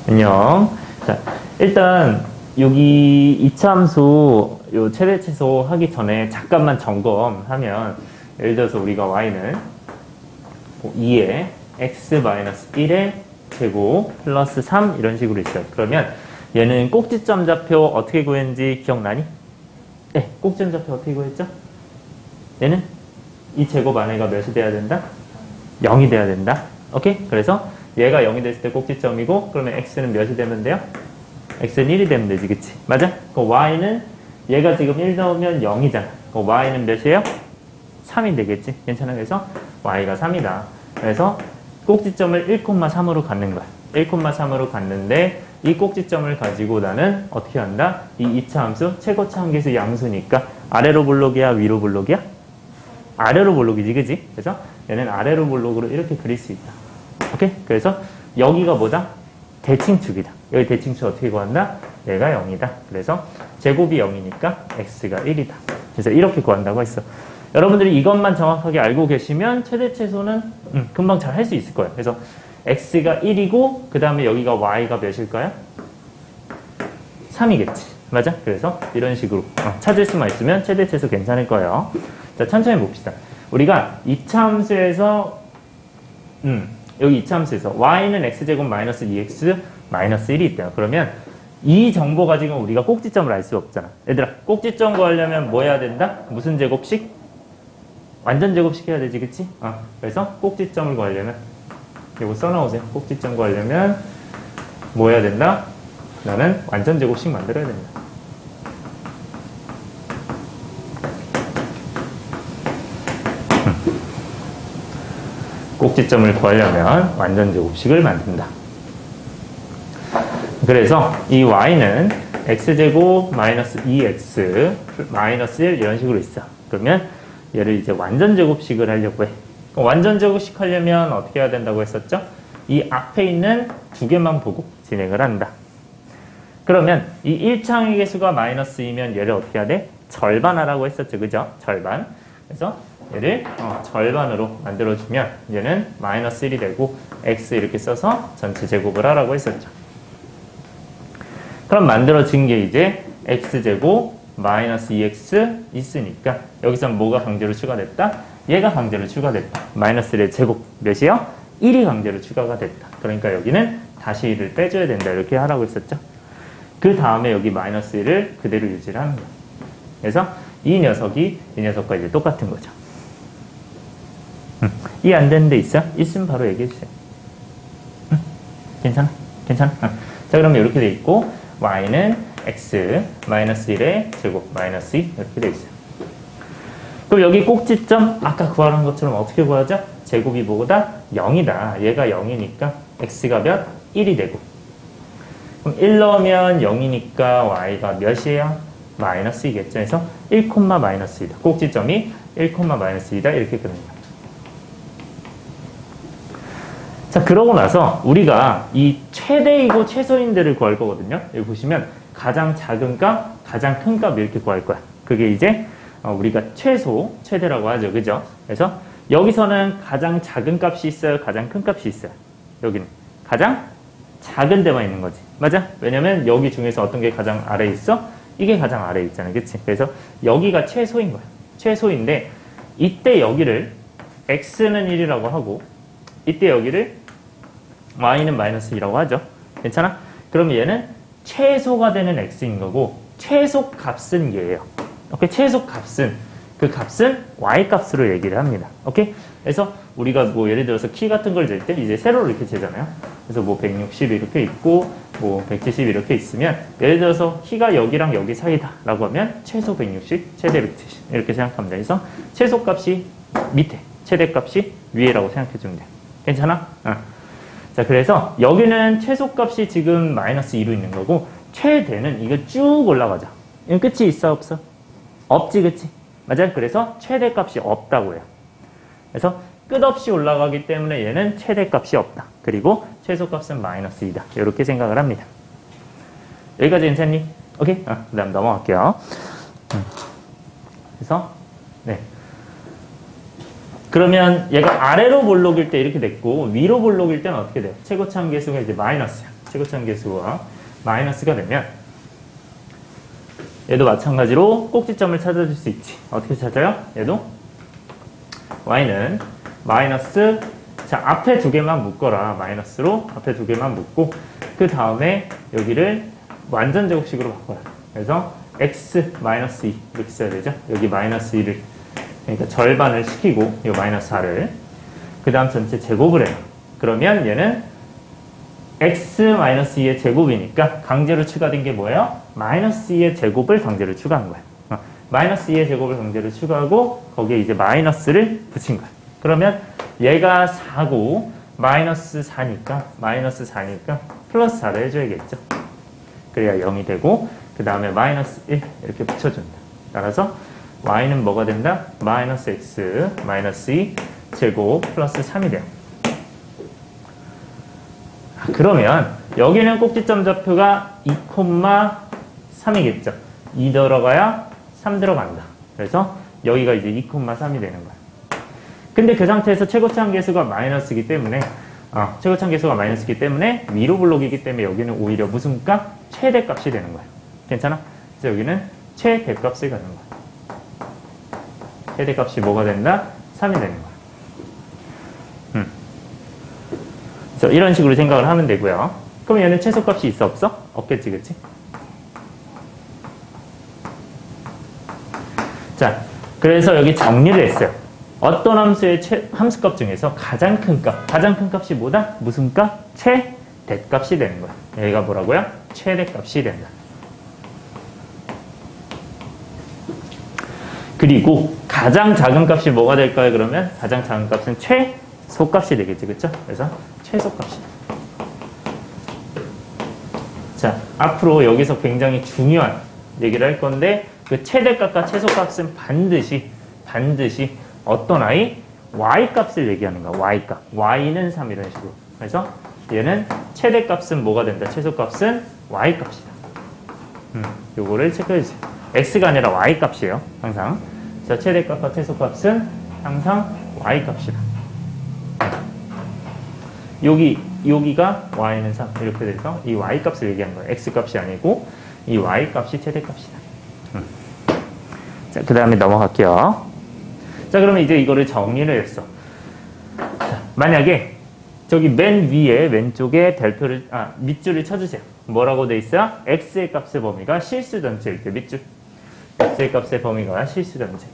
안녕. 자, 일단 여기 이차함수 요 최대 최소 하기 전에 잠깐만 점검하면, 예를 들어서 우리가 y는 2에 x-1의 제곱 플러스 3 이런 식으로 있어요. 그러면 얘는 꼭지점 좌표 어떻게 구했는지 기억나니? 네, 꼭지점 좌표 어떻게 구했죠? 얘는 이 제곱 안에가 몇이 돼야 된다? 0이 돼야 된다. 오케이? 그래서 얘가 0이 됐을 때 꼭지점이고, 그러면 x는 몇이 되면 돼요? x는 1이 되면 되지, 그치? 맞아? 그 y는 얘가 지금 1 넣으면 0이잖아. 그 y는 몇이에요? 3이 되겠지? 괜찮아? 그래서 y가 3이다. 그래서 꼭지점을 1,3으로 갖는 거야. 1,3으로 갖는데 이 꼭지점을 가지고 나는 어떻게 한다? 이 이차함수, 최고차 함계수 양수니까 아래로 볼록이야, 위로 볼록이야? 아래로 볼록이지, 그지? 그래서 얘는 아래로 볼록으로 이렇게 그릴 수 있다. 오케이? 그래서 여기가 뭐다? 대칭축이다. 여기 대칭축 어떻게 구한다? 얘가 0이다. 그래서 제곱이 0이니까 x가 1이다. 그래서 이렇게 구한다고 했어. 여러분들이 이것만 정확하게 알고 계시면 최대 최소는 금방 잘 할 수 있을 거예요. 그래서 x가 1이고 그 다음에 여기가 y가 몇일까요? 3이겠지. 맞아? 그래서 이런 식으로 찾을 수만 있으면 최대 최소 괜찮을 거예요. 자, 천천히 봅시다. 우리가 이차함수에서 여기 이차함수에서 y는 x제곱 마이너스 2x 마이너스 1이 있대요. 그러면 이 정보 가지고 우리가 꼭지점을 알 수 없잖아. 얘들아, 꼭지점 구하려면 뭐 해야 된다? 무슨 제곱식? 완전 제곱식 해야 되지, 그치? 그래서 꼭지점을 구하려면 이거 써놓으세요. 꼭지점 구하려면 뭐 해야 된다? 나는 완전 제곱식 만들어야 된다. 꼭지점을 구하려면 완전 제곱식을 만든다. 그래서 이 y는 x제곱 마이너스 2x 마이너스 1 이런 식으로 있어. 그러면 얘를 이제 완전 제곱식을 하려고 해. 완전 제곱식 하려면 어떻게 해야 된다고 했었죠? 이 앞에 있는 두 개만 보고 진행을 한다. 그러면 이 1차항의 개수가 마이너스 2면 얘를 어떻게 해야 돼? 절반하라고 했었죠. 그죠? 절반. 그래서 얘를 절반으로 만들어주면 얘는 마이너스 1이 되고 x 이렇게 써서 전체 제곱을 하라고 했었죠. 그럼 만들어진 게 이제 x제곱 마이너스 2x 있으니까 여기서 뭐가 강제로 추가됐다? 얘가 강제로 추가됐다. 마이너스 1의 제곱 몇이요? 1이 강제로 추가가 됐다. 그러니까 여기는 다시 1을 빼줘야 된다. 이렇게 하라고 했었죠. 그 다음에 여기 마이너스 1을 그대로 유지를 하는 거예요. 그래서 이 녀석과 이제 똑같은 거죠. 이해 안 되는 데 있어? 있으면 바로 얘기해 주세요. 괜찮아? 괜찮아? 자, 그러면 이렇게 돼 있고 y는 x 마이너스 1의 제곱 마이너스 2 이렇게 돼 있어요. 그럼 여기 꼭지점 아까 구하는 것처럼 어떻게 구하죠? 제곱이 뭐보다 0이다. 얘가 0이니까 x가 몇? 1이 되고, 그럼 1 넣으면 0이니까 y가 몇이에요? 마이너스 2겠죠. 그래서 1, 마이너스 2다. 꼭지점이 1, 마이너스 2다. 이렇게 그는 거예요. 자, 그러고 나서 우리가 이 최대이고 최소인들을 구할 거거든요. 여기 보시면 가장 작은 값, 가장 큰 값 이렇게 구할 거야. 그게 이제 우리가 최소, 최대라고 하죠. 그죠? 그래서 여기서는 가장 작은 값이 있어요? 가장 큰 값이 있어요? 여기는 가장 작은 데만 있는 거지. 맞아? 왜냐면 여기 중에서 어떤 게 가장 아래에 있어? 이게 가장 아래에 있잖아. 그치? 그래서 여기가 최소인 거야. 최소인데 이때 여기를 x는 1이라고 하고 이때 여기를 y는 마이너스 2라고 하죠. 괜찮아? 그러면 얘는 최소가 되는 x인 거고 최소값은 얘예요. 오케이? 최소값은 그 값은 y 값으로 얘기를 합니다. 오케이? 그래서 우리가 뭐 예를 들어서 키 같은 걸 잴 때 이제 세로로 이렇게 재잖아요. 그래서 뭐 160 이렇게 있고 뭐 170 이렇게 있으면 예를 들어서 키가 여기랑 여기 사이다 라고 하면 최소 160, 최대 170 이렇게 생각하면 돼. 그래서 최소값이 밑에, 최대값이 위에라고 생각해 주면 돼. 괜찮아? 자, 그래서 여기는 최소값이 지금 마이너스 2로 있는 거고 최대는 이거 쭉 올라가죠. 이건 끝이 있어 없어? 없지, 그치? 맞아요? 그래서 최대값이 없다고 해요. 그래서 끝없이 올라가기 때문에 얘는 최대값이 없다. 그리고 최소값은 마이너스 2다. 이렇게 생각을 합니다. 여기까지 괜찮니? 오케이? 그 다음 넘어갈게요. 그래서 네. 그러면 얘가 아래로 볼록일 때 이렇게 됐고 위로 볼록일 때는 어떻게 돼요? 최고차 함계수가 이제 마이너스야. 최고차원 계수가 마이너스가 되면 얘도 마찬가지로 꼭지점을 찾아줄 수 있지. 어떻게 찾아요? 얘도 y는 마이너스, 자, 앞에 두 개만 묶어라. 마이너스로 앞에 두 개만 묶고 그 다음에 여기를 완전 제곱식으로 바꿔라. 그래서 x 마이너스 2 이렇게 써야 되죠. 여기 마이너스 2를, 그러니까 절반을 시키고 이 마이너스 4를 그 다음 전체 제곱을 해요. 그러면 얘는 x 마이너스 2의 제곱이니까 강제로 추가된 게 뭐예요? 마이너스 2의 제곱을 강제로 추가한 거야. 마이너스 2의 제곱을 강제로 추가하고 거기에 이제 마이너스를 붙인 거야. 그러면 얘가 4고 마이너스 4니까 플러스 4를 해줘야겠죠. 그래야 0이 되고 그 다음에 마이너스 1 이렇게 붙여준다. 따라서 y는 뭐가 된다? 마이너스 x 마이너스 2 제곱 플러스 3이 돼요. 그러면 여기는 꼭지점 좌표가 2,3이겠죠. 2 들어가야 3 들어간다. 그래서 여기가 이제 2,3이 되는 거야. 근데 그 상태에서 최고차원 계수가 마이너스이기 때문에 위로 블록이기 때문에 여기는 오히려 무슨 값? 최대값이 되는 거야. 괜찮아? 그래서 여기는 최대값을 갖는 거야. 최대값이 뭐가 된다? 3이 되는 거야. 그래서 이런 식으로 생각을 하면 되고요. 그럼 얘는 최소값이 있어 없어? 없겠지, 그치? 자, 그래서 여기 정리를 했어요. 어떤 함수의 함수값 중에서 가장 큰 값이 뭐다? 무슨 값? 최대값이 되는 거야. 여기가 뭐라고요? 최대값이 된다. 그리고 가장 작은 값이 뭐가 될까요? 그러면 가장 작은 값은 최소값이 되겠지, 그쵸? 그래서 최소값이다. 자, 앞으로 여기서 굉장히 중요한 얘기를 할 건데 그 최대값과 최소값은 반드시 어떤 아이? y값을 얘기하는 거야. y값. y는 3 이런 식으로. 그래서 얘는 최대값은 뭐가 된다? 최소값은 y값이다. 요거를 체크해주세요. x가 아니라 y값이에요. 항상. 자, 최대값과 최소값은 항상 y값이다. 여기가 y는 3 이렇게 돼서 이 y값을 얘기하는 거예요. x값이 아니고 이 y값이 최대값이다. 자, 그 다음에 넘어갈게요. 자, 그러면 이제 이거를 정리를 했어. 자, 만약에 저기 맨 위에 왼쪽에 밑줄을 쳐주세요. 뭐라고 돼 있어요? x의 값의 범위가 실수 전체일 때 밑줄. x의 값의 범위가 실수 전체.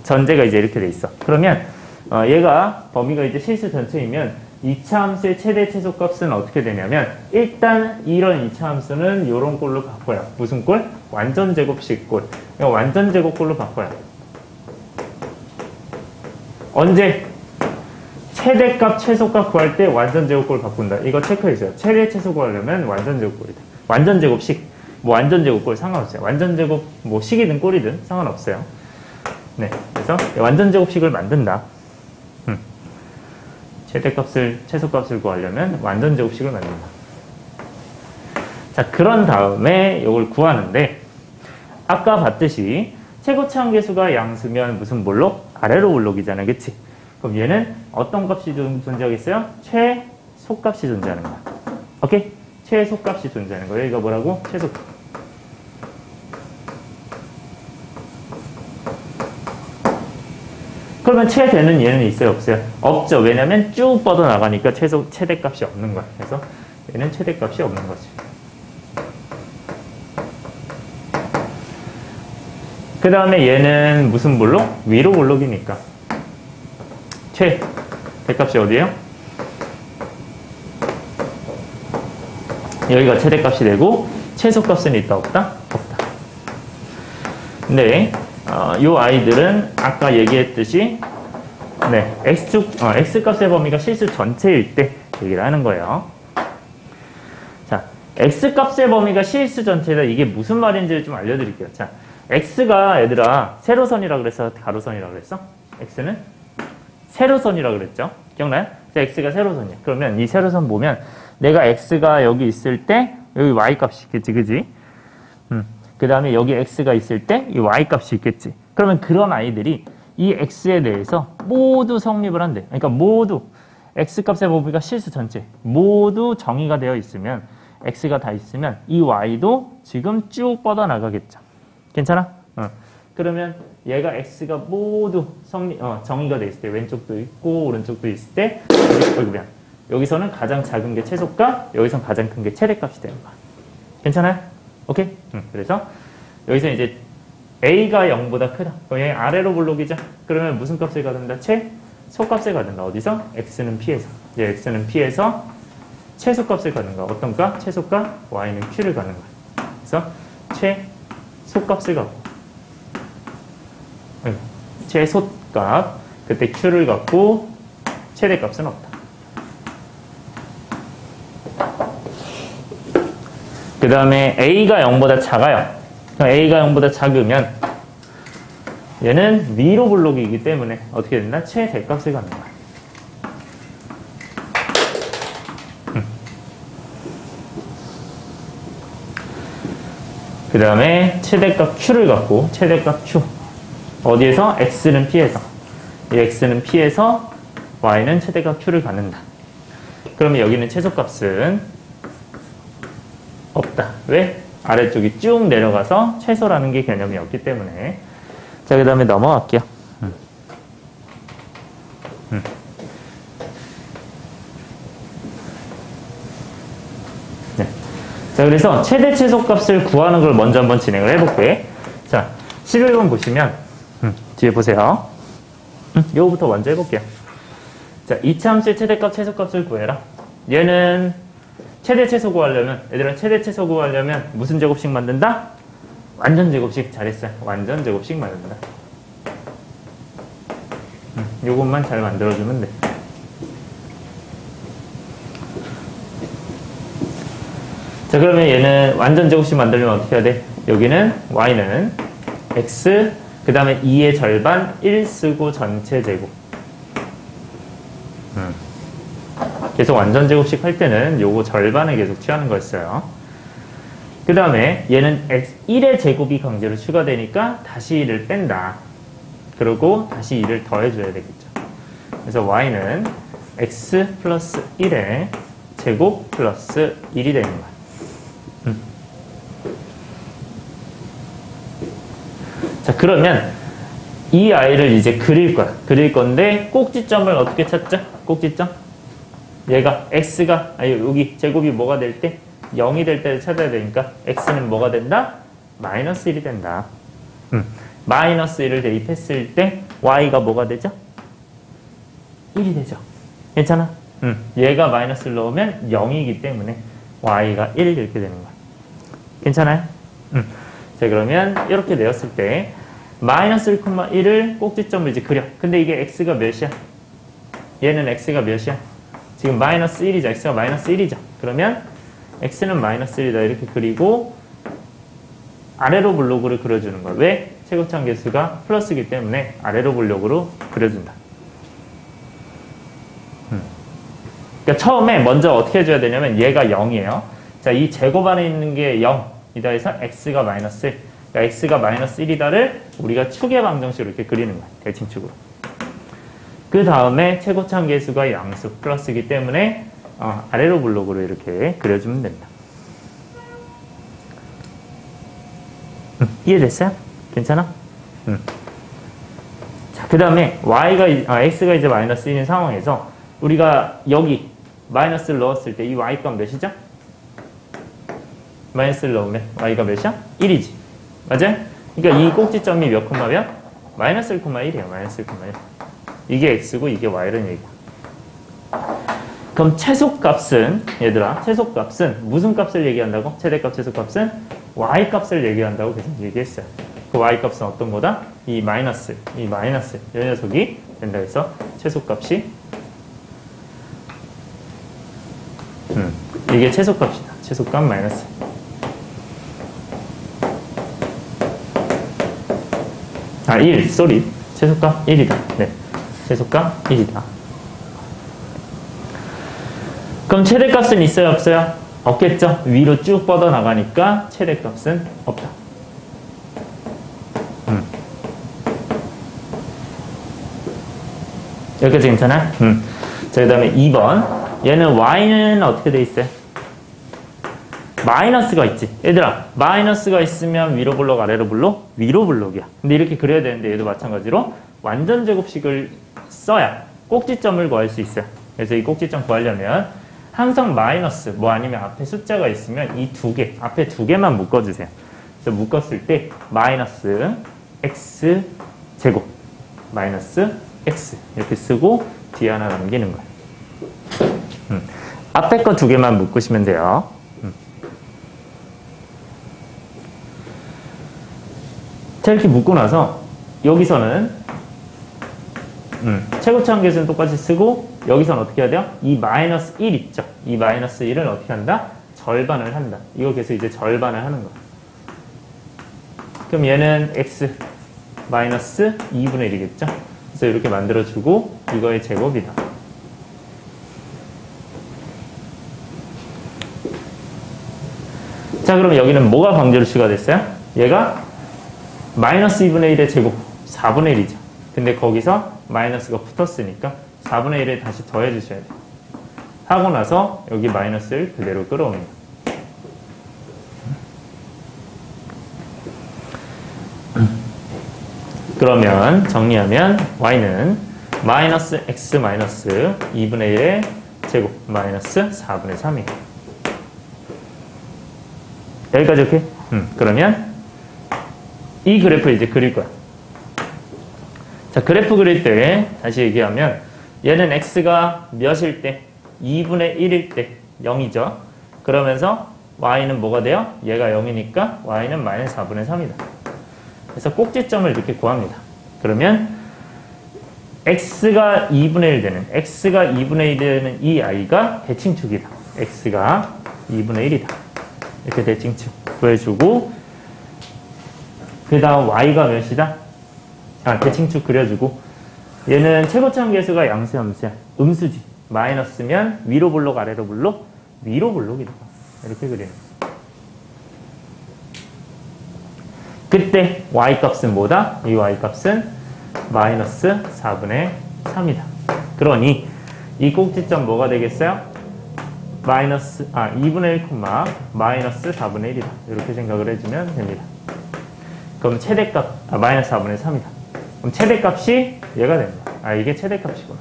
전제가 이제 이렇게 돼 있어. 그러면 얘가 범위가 이제 실수 전체이면 2차 함수의 최대 최소값은 어떻게 되냐면 일단 이런 2차 함수는 이런 꼴로 바꿔요. 무슨 꼴? 완전 제곱식 꼴. 이거 완전 제곱꼴로 바꿔요. 언제? 최대값, 최소값 구할 때 완전 제곱꼴 바꾼다. 이거 체크해줘요. 최대 최소 구하려면 완전 제곱꼴이다. 완전 제곱식, 뭐 완전 제곱꼴 상관없어요. 완전 제곱, 뭐 식이든 꼴이든 상관없어요. 네, 그래서 완전 제곱식을 만든다. 최대값을, 최소값을 구하려면 완전 제곱식을 만든다. 자, 그런 다음에 이걸 구하는데 아까 봤듯이 최고차원 계수가 양수면 무슨 볼록? 아래로 볼록이잖아요. 그치? 그럼 얘는 어떤 값이 존재하겠어요? 최소값이 존재하는 거야. 오케이? 최소값이 존재하는 거예요. 이거 뭐라고? 최소값. 그러면 최대는 얘는 있어요? 없어요? 없죠. 왜냐면 쭉 뻗어나가니까 최대값이 없는 거야. 그래서 얘는 최대값이 없는 거지. 그 다음에 얘는 무슨 볼록? 위로 볼록이니까. 최대값이 어디예요? 여기가 최대값이 되고 최소값은 있다 없다? 없다. 근데 요 아이들은 아까 얘기했듯이 네, x값의 범위가 실수 전체일 때 얘기를 하는 거예요. 자, x값의 범위가 실수 전체다. 이게 무슨 말인지를 좀 알려드릴게요. 자, x가 얘들아 세로선이라 그랬어? 가로선이라 그랬어? x는 세로선이라 그랬죠? 기억나요? x가 세로선이야. 그러면 이 세로선 보면 내가 x가 여기 있을 때 여기 y값이 있겠지, 그지? 그 다음에 여기 x가 있을 때 이 y값이 있겠지. 그러면 그런 아이들이 이 x에 대해서 모두 성립을 한대. 그러니까 모두 x값의 범위가 실수 전체 모두 정의가 되어 있으면 x가 다 있으면 이 y도 지금 쭉 뻗어나가겠죠. 괜찮아? 그러면 얘가 x가 모두 정의가 돼 있을 때 왼쪽도 있고 오른쪽도 있을 때 여기서는 가장 작은 게 최소값, 여기서는 가장 큰 게 최대값이 되는 거야. 괜찮아요? 오케이? 그래서 여기서 이제 a가 0보다 크다. 얘 아래로 볼록이죠? 그러면 무슨 값을 가든다? 최소값을 가든다. 어디서? x는 p에서. 이제 x는 p에서 최소값을 가는 거야. 어떤 값? 최소값, y는 q를 가는 거야. 그래서 최소값을 갖고 최소값, 그때 q를 갖고 최대값은 없다. 그 다음에 a가 0보다 작아요. a가 0보다 작으면 얘는 위로 블록이기 때문에 어떻게 된다? 최대값을 갖는 거야. 그 다음에 최대값 q를 갖고 최대값 q 어디에서? x는 p에서. 이 x는 p에서 y는 최대값 q를 갖는다. 그러면 여기는 최소값은 없다. 왜? 아래쪽이 쭉 내려가서 최소라는 게 개념이 없기 때문에. 자, 그 다음에 넘어갈게요. 네. 자, 그래서 최대 최소값을 구하는 걸 먼저 한번 진행을 해볼게. 자, 11번 보시면 뒤에 보세요. 이거부터 먼저 해볼게요. 자, 이차함수의 최대값, 최소값을 구해라. 얘는 최대 최소 구하려면, 얘들아 최대 최소 구하려면 무슨 제곱식 만든다? 완전 제곱식. 잘했어요. 완전 제곱식 만든다. 요것만 잘 만들어주면 돼. 자, 그러면 얘는 완전 제곱식 만들려면 어떻게 해야 돼? 여기는 y는 x, 그 다음에 2의 절반 1 쓰고 전체 제곱. 계속 완전 제곱식 할 때는 요거 절반을 계속 취하는 거였어요. 그 다음에 얘는 x 1의 제곱이 강제로 추가되니까 다시 1을 뺀다. 그리고 다시 2를 더해줘야 되겠죠. 그래서 y는 x 플러스 1의 제곱 플러스 1이 되는 거야. 자, 그러면 이 아이를 이제 그릴 거야. 그릴 건데 꼭지점을 어떻게 찾죠? 꼭지점? 얘가 x가 여기 제곱이 뭐가 될 때? 0이 될 때를 찾아야 되니까 x는 뭐가 된다? 마이너스 1이 된다. 마이너스 1을 대입했을 때 y가 뭐가 되죠? 1이 되죠. 괜찮아? 얘가 마이너스를 넣으면 0이기 때문에 y가 1 이렇게 되는 거야. 괜찮아요? 자, 그러면 이렇게 되었을 때 마이너스 1,1을 꼭지점을 이제 그려. 근데 이게 x가 몇이야? 얘는 x가 몇이야? 지금 마이너스 1이죠. x가 마이너스 1이죠. 그러면 x는 마이너스 1이다. 이렇게 그리고 아래로 블록으로 그려주는 거야. 왜? 최고참 개수가 플러스이기 때문에 아래로 블록으로 그려준다. 그러니까 처음에 먼저 어떻게 해줘야 되냐면 얘가 0이에요. 자, 이 제곱 안에 있는 게 0이다 해서 x가 마이너스 1. 그러니까 x가 마이너스 1이다를 우리가 축의 방정식으로 이렇게 그리는 거야. 대칭축으로. 그 다음에 최고참 계수가 양수 플러스이기 때문에 아래로 블록으로 이렇게 그려주면 된다. 이해됐어요? 괜찮아? 자, 그 다음에 x가 이제 마이너스 1인 상황에서 우리가 여기 마이너스를 넣었을 때 이 y값 몇이죠? 마이너스를 넣으면 y가 몇이야? 1이지. 맞아요? 그러니까 이 꼭지점이 몇 콤마면? 마이너스 1,1이에요. 마이너스 1,1. 이게 x고 이게 y라는 얘기고. 그럼 최소값은 얘들아 최소값은 무슨 값을 얘기한다고? 최대값 최소값은 y값을 얘기한다고 계속 얘기했어요. 그 y값은 어떤 거다? 이 마이너스 이 녀석이 된다 해서 최소값이 이게 최소값이다. 최소값 마이너스. 아, 1, 쏘리. 최소값 1이다. 네. 최소값 1이다. 그럼 최대값은 있어요, 없어요? 없겠죠? 위로 쭉 뻗어나가니까 최대값은 없다. 여기까지 괜찮아? 자, 자, 그 다음에 2번. 얘는 y는 어떻게 돼 있어요? 마이너스가 있지. 얘들아, 마이너스가 있으면 위로 블록, 아래로 블록? 위로 블록이야. 근데 이렇게 그려야 되는데 얘도 마찬가지로 완전 제곱식을 써야 꼭지점을 구할 수 있어요. 그래서 이 꼭지점 구하려면 항상 마이너스, 뭐 아니면 앞에 숫자가 있으면 이 두 개, 앞에 두 개만 묶어주세요. 그래서 묶었을 때 마이너스 x 제곱, 마이너스 x 이렇게 쓰고 뒤에 하나 남기는 거예요. 앞에 거 두 개만 묶으시면 돼요. 자, 이렇게 묶고 나서 여기서는 최고차 한계수는 똑같이 쓰고 여기서는 어떻게 해야 돼요? 이 마이너스 1 있죠? 이 마이너스 1을 어떻게 한다? 절반을 한다. 이거 계속 이제 절반을 하는 거야. 그럼 얘는 x 마이너스 2분의 1이겠죠? 그래서 이렇게 만들어주고 이거의 제곱이다. 자, 그럼 여기는 뭐가 방정식으로 추가됐어요? 얘가 마이너스 2분의 1의 제곱 4분의 1이죠. 근데 거기서 마이너스가 붙었으니까 4분의 1을 다시 더해 주셔야 돼요. 하고 나서 여기 마이너스를 그대로 끌어옵니다. 그러면 정리하면 y는 마이너스 x 마이너스 2분의 1의 제곱 마이너스 4분의 3이에요. 여기까지 오케이? 그러면 이 그래프 이제 그릴 거야. 자, 그래프 그릴 때 다시 얘기하면 얘는 x가 몇일 때? 2분의 1일 때 0이죠. 그러면서 y는 뭐가 돼요? 얘가 0이니까 y는 마이너스 4분의 3이다. 그래서 꼭지점을 이렇게 구합니다. 그러면 x가 2분의 1 되는, x가 2분의 1 되는 이 i가 대칭축이다. x가 2분의 1이다. 이렇게 대칭축 구해주고 그 다음 y가 몇이다? 대칭축 그려주고 얘는 최고차 한계수가 양수야, 음수야? 음수지. 마이너스면 위로 블록, 아래로 블록? 위로 블록이다. 이렇게 그려요. 그때 y값은 뭐다? 이 y값은 마이너스 4분의 3이다. 그러니 이 꼭지점 뭐가 되겠어요? 마이너스 2분의 1, 마이너스 4분의 1이다. 이렇게 생각을 해주면 됩니다. 그럼 최대값 마이너스 4분의 3이다. 그럼 최대값이 얘가 됩니다. 이게 최대값이구나.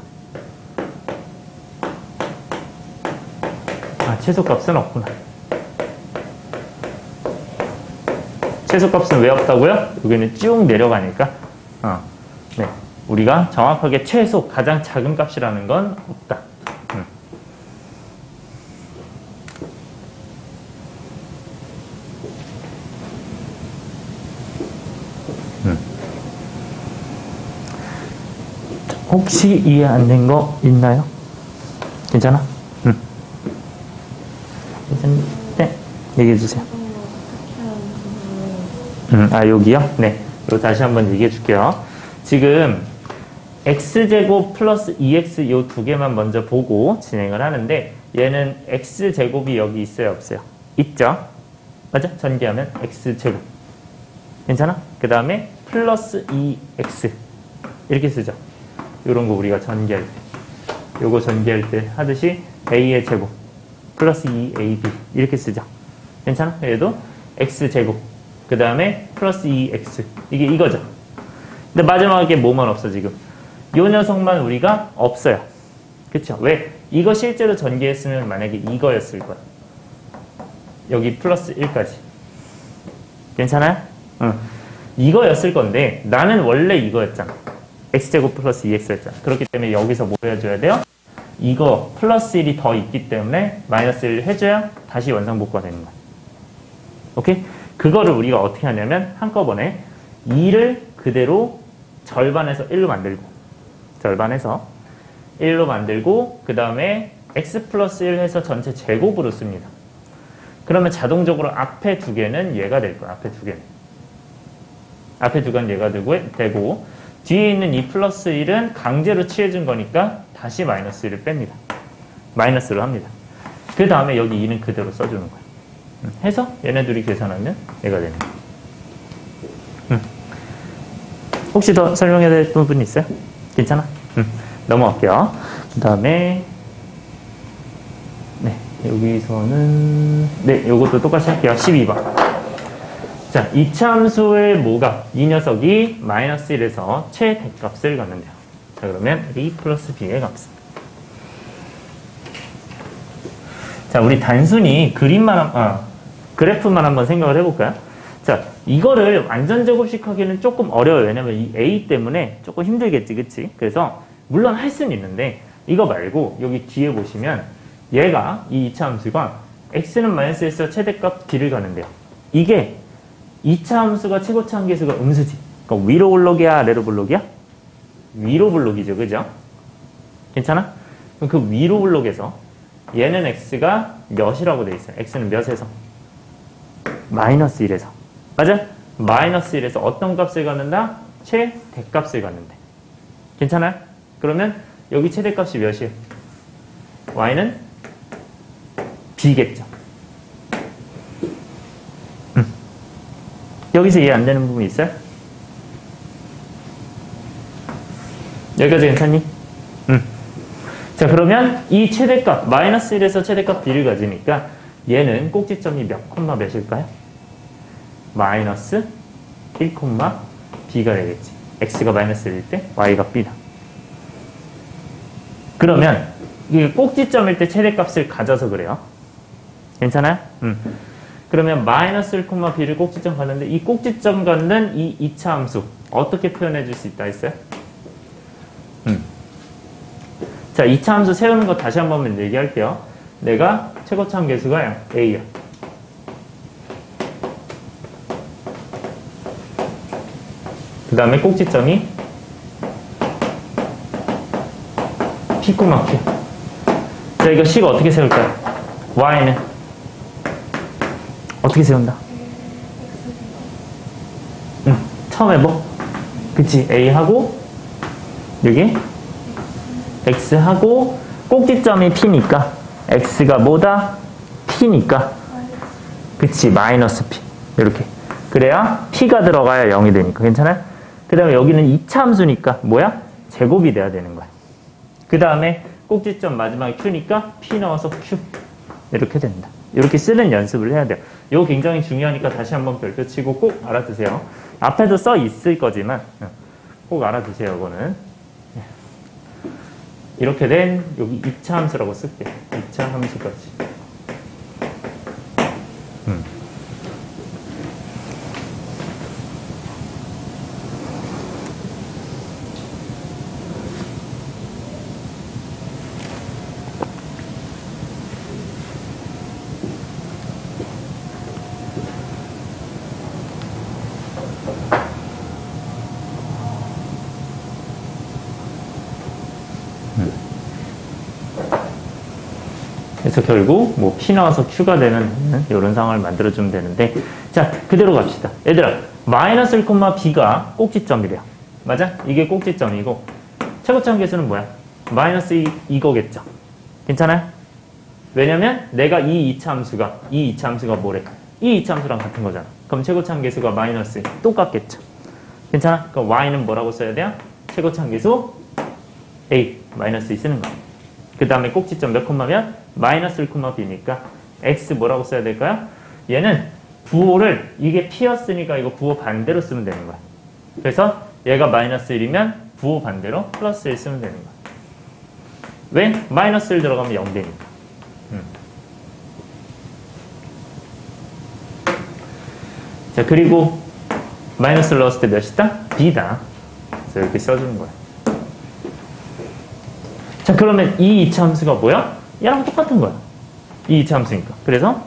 최소값은 없구나. 최소값은 왜 없다고요? 여기는 쭉 내려가니까 네, 우리가 정확하게 최소, 가장 작은 값이라는 건 없다. 혹시 이해 안 된 거 있나요? 괜찮아? 괜찮은데? 얘기해 주세요. 여기요? 네. 그리고 다시 한번 얘기해 줄게요. 지금 x제곱 플러스 2x 요 두 개만 먼저 보고 진행을 하는데 얘는 x제곱이 여기 있어요, 없어요? 있죠? 맞아? 전개하면 x제곱. 괜찮아? 그 다음에 플러스 2x 이렇게 쓰죠. 요런 거 우리가 전개할 때, 요거 전개할 때 하듯이 a의 제곱 플러스 2ab 이렇게 쓰죠. 괜찮아? 얘도 x제곱 그 다음에 플러스 2x 이게 이거죠. 근데 마지막에 뭐만 없어 지금? 요 녀석만 우리가 없어요. 그쵸? 왜? 이거 실제로 전개했으면 만약에 이거였을 거야. 여기 플러스 1까지. 괜찮아요? 이거였을 건데 나는 원래 이거였잖아. x제곱 플러스 2x였잖아. 그렇기 때문에 여기서 뭐 해줘야 돼요? 이거 플러스 1이 더 있기 때문에 마이너스 1을 해줘야 다시 원상복구가 되는 거야. 오케이? 그거를 우리가 어떻게 하냐면 한꺼번에 2를 그대로 절반에서 1로 만들고 절반에서 1로 만들고 그 다음에 x 플러스 1 해서 전체 제곱으로 씁니다. 그러면 자동적으로 앞에 두 개는 얘가 될 거야. 앞에 두 개는. 앞에 두 개는 얘가 되고 뒤에 있는 이 플러스 1은 강제로 취해준 거니까 다시 마이너스 1을 뺍니다. 마이너스로 합니다. 그 다음에 여기 2는 그대로 써주는 거야. 해서 얘네들이 계산하면 얘가 되는 거야. 혹시 더 설명해야 될 부분 있어요? 괜찮아? 넘어갈게요. 그 다음에 네, 여기서는 네, 요것도 똑같이 할게요. 12번. 자, 이차함수의 뭐가? 이 녀석이 마이너스 1에서 최대값을 갖는데요. 자, 그러면 a 플러스 b의 값은. 자, 우리 단순히 그래프만 한번 생각을 해볼까요? 자, 이거를 완전 제곱식하기는 조금 어려워요. 왜냐면 이 a 때문에 조금 힘들겠지, 그치? 그래서 물론 할 수는 있는데 이거 말고 여기 뒤에 보시면 얘가 이 이차함수가 x는 마이너스 1에서 최대값 b를 가는데요. 이게 이차함수가 최고차 함계수가 음수지. 그러니까 위로 볼록이야, 아래로 볼록이야? 위로 볼록이죠, 그죠? 괜찮아? 그럼 그 위로 볼록에서 얘는 x가 몇이라고 돼 있어요. x는 몇에서? 마이너스 1에서. 맞아? 마이너스 1에서 어떤 값을 갖는다? 최대값을 갖는데. 괜찮아요? 그러면 여기 최대값이 몇이에요? y는 b겠죠. 여기서 이해 안 되는 부분 있어요? 여기까지 괜찮니? 자, 그러면 이 최대값, 마이너스 1에서 최대값 b를 가지니까 얘는 꼭지점이 몇 콤마 몇일까요? 마이너스 1 콤마 b가 되겠지. x가 마이너스 1일 때 y가 b다. 그러면 이게 꼭지점일 때 최대값을 가져서 그래요. 괜찮아요? 그러면 마이너스 1, b를 꼭지점 갖는데 이 꼭지점 갖는 이 이차함수 어떻게 표현해 줄 수 있다 했어요? 자, 이차함수 세우는 거 다시 한번 얘기할게요. 내가 최고차 함계수가 a야. 그 다음에 꼭지점이 p, q. 자, 이거 C가 어떻게 세울까요? y는 어떻게 세운다? 처음에 뭐? 그치, A하고 여기 X하고 꼭지점이 P니까 X가 뭐다? P니까 그치, 마이너스 P 이렇게 그래야 P가 들어가야 0이 되니까 괜찮아요? 그 다음에 여기는 이차함수니까 뭐야? 제곱이 돼야 되는 거야. 그 다음에 꼭지점 마지막에 Q니까 P 넣어서 Q 이렇게 된다. 이렇게 쓰는 연습을 해야 돼요. 이거 굉장히 중요하니까 다시 한번 별표 치고 꼭 알아두세요. 앞에도 써 있을 거지만 꼭 알아두세요. 이거는 이렇게 된 여기 2차 함수라고 쓸게요. 2차 함수까지. 그래서 결국 뭐 P 나와서 Q가 되는 이런 상황을 만들어주면 되는데 자, 그대로 갑시다. 얘들아, 마이너스 1, B가 꼭지점이래요. 맞아? 이게 꼭지점이고 최고차 함계수는 뭐야? 마이너스 이거겠죠. 괜찮아요? 왜냐면 내가 이 2차 함수가 뭐래? 이 2차 함수랑 같은 거잖아. 그럼 최고차 함계수가 마이너스 똑같겠죠. 괜찮아? 그럼 Y는 뭐라고 써야 돼요? 최고차 함계수 A 마이너스 2 쓰는 거. 그 다음에 꼭지점 몇 콤마면? 마이너스 1, b니까 x 뭐라고 써야 될까요? 얘는 부호를 이게 p였으니까 이거 부호 반대로 쓰면 되는 거야. 그래서 얘가 마이너스 1이면 부호 반대로 플러스 1 쓰면 되는 거야. 왜? 마이너스 1 들어가면 0 되니까. 자, 그리고 마이너스를 넣었을 때 몇이다? b다. 그래서 이렇게 써주는 거야. 자, 그러면 이 2차 함수가 뭐야? 얘랑 똑같은 거야. 이 2차 함수니까. 그래서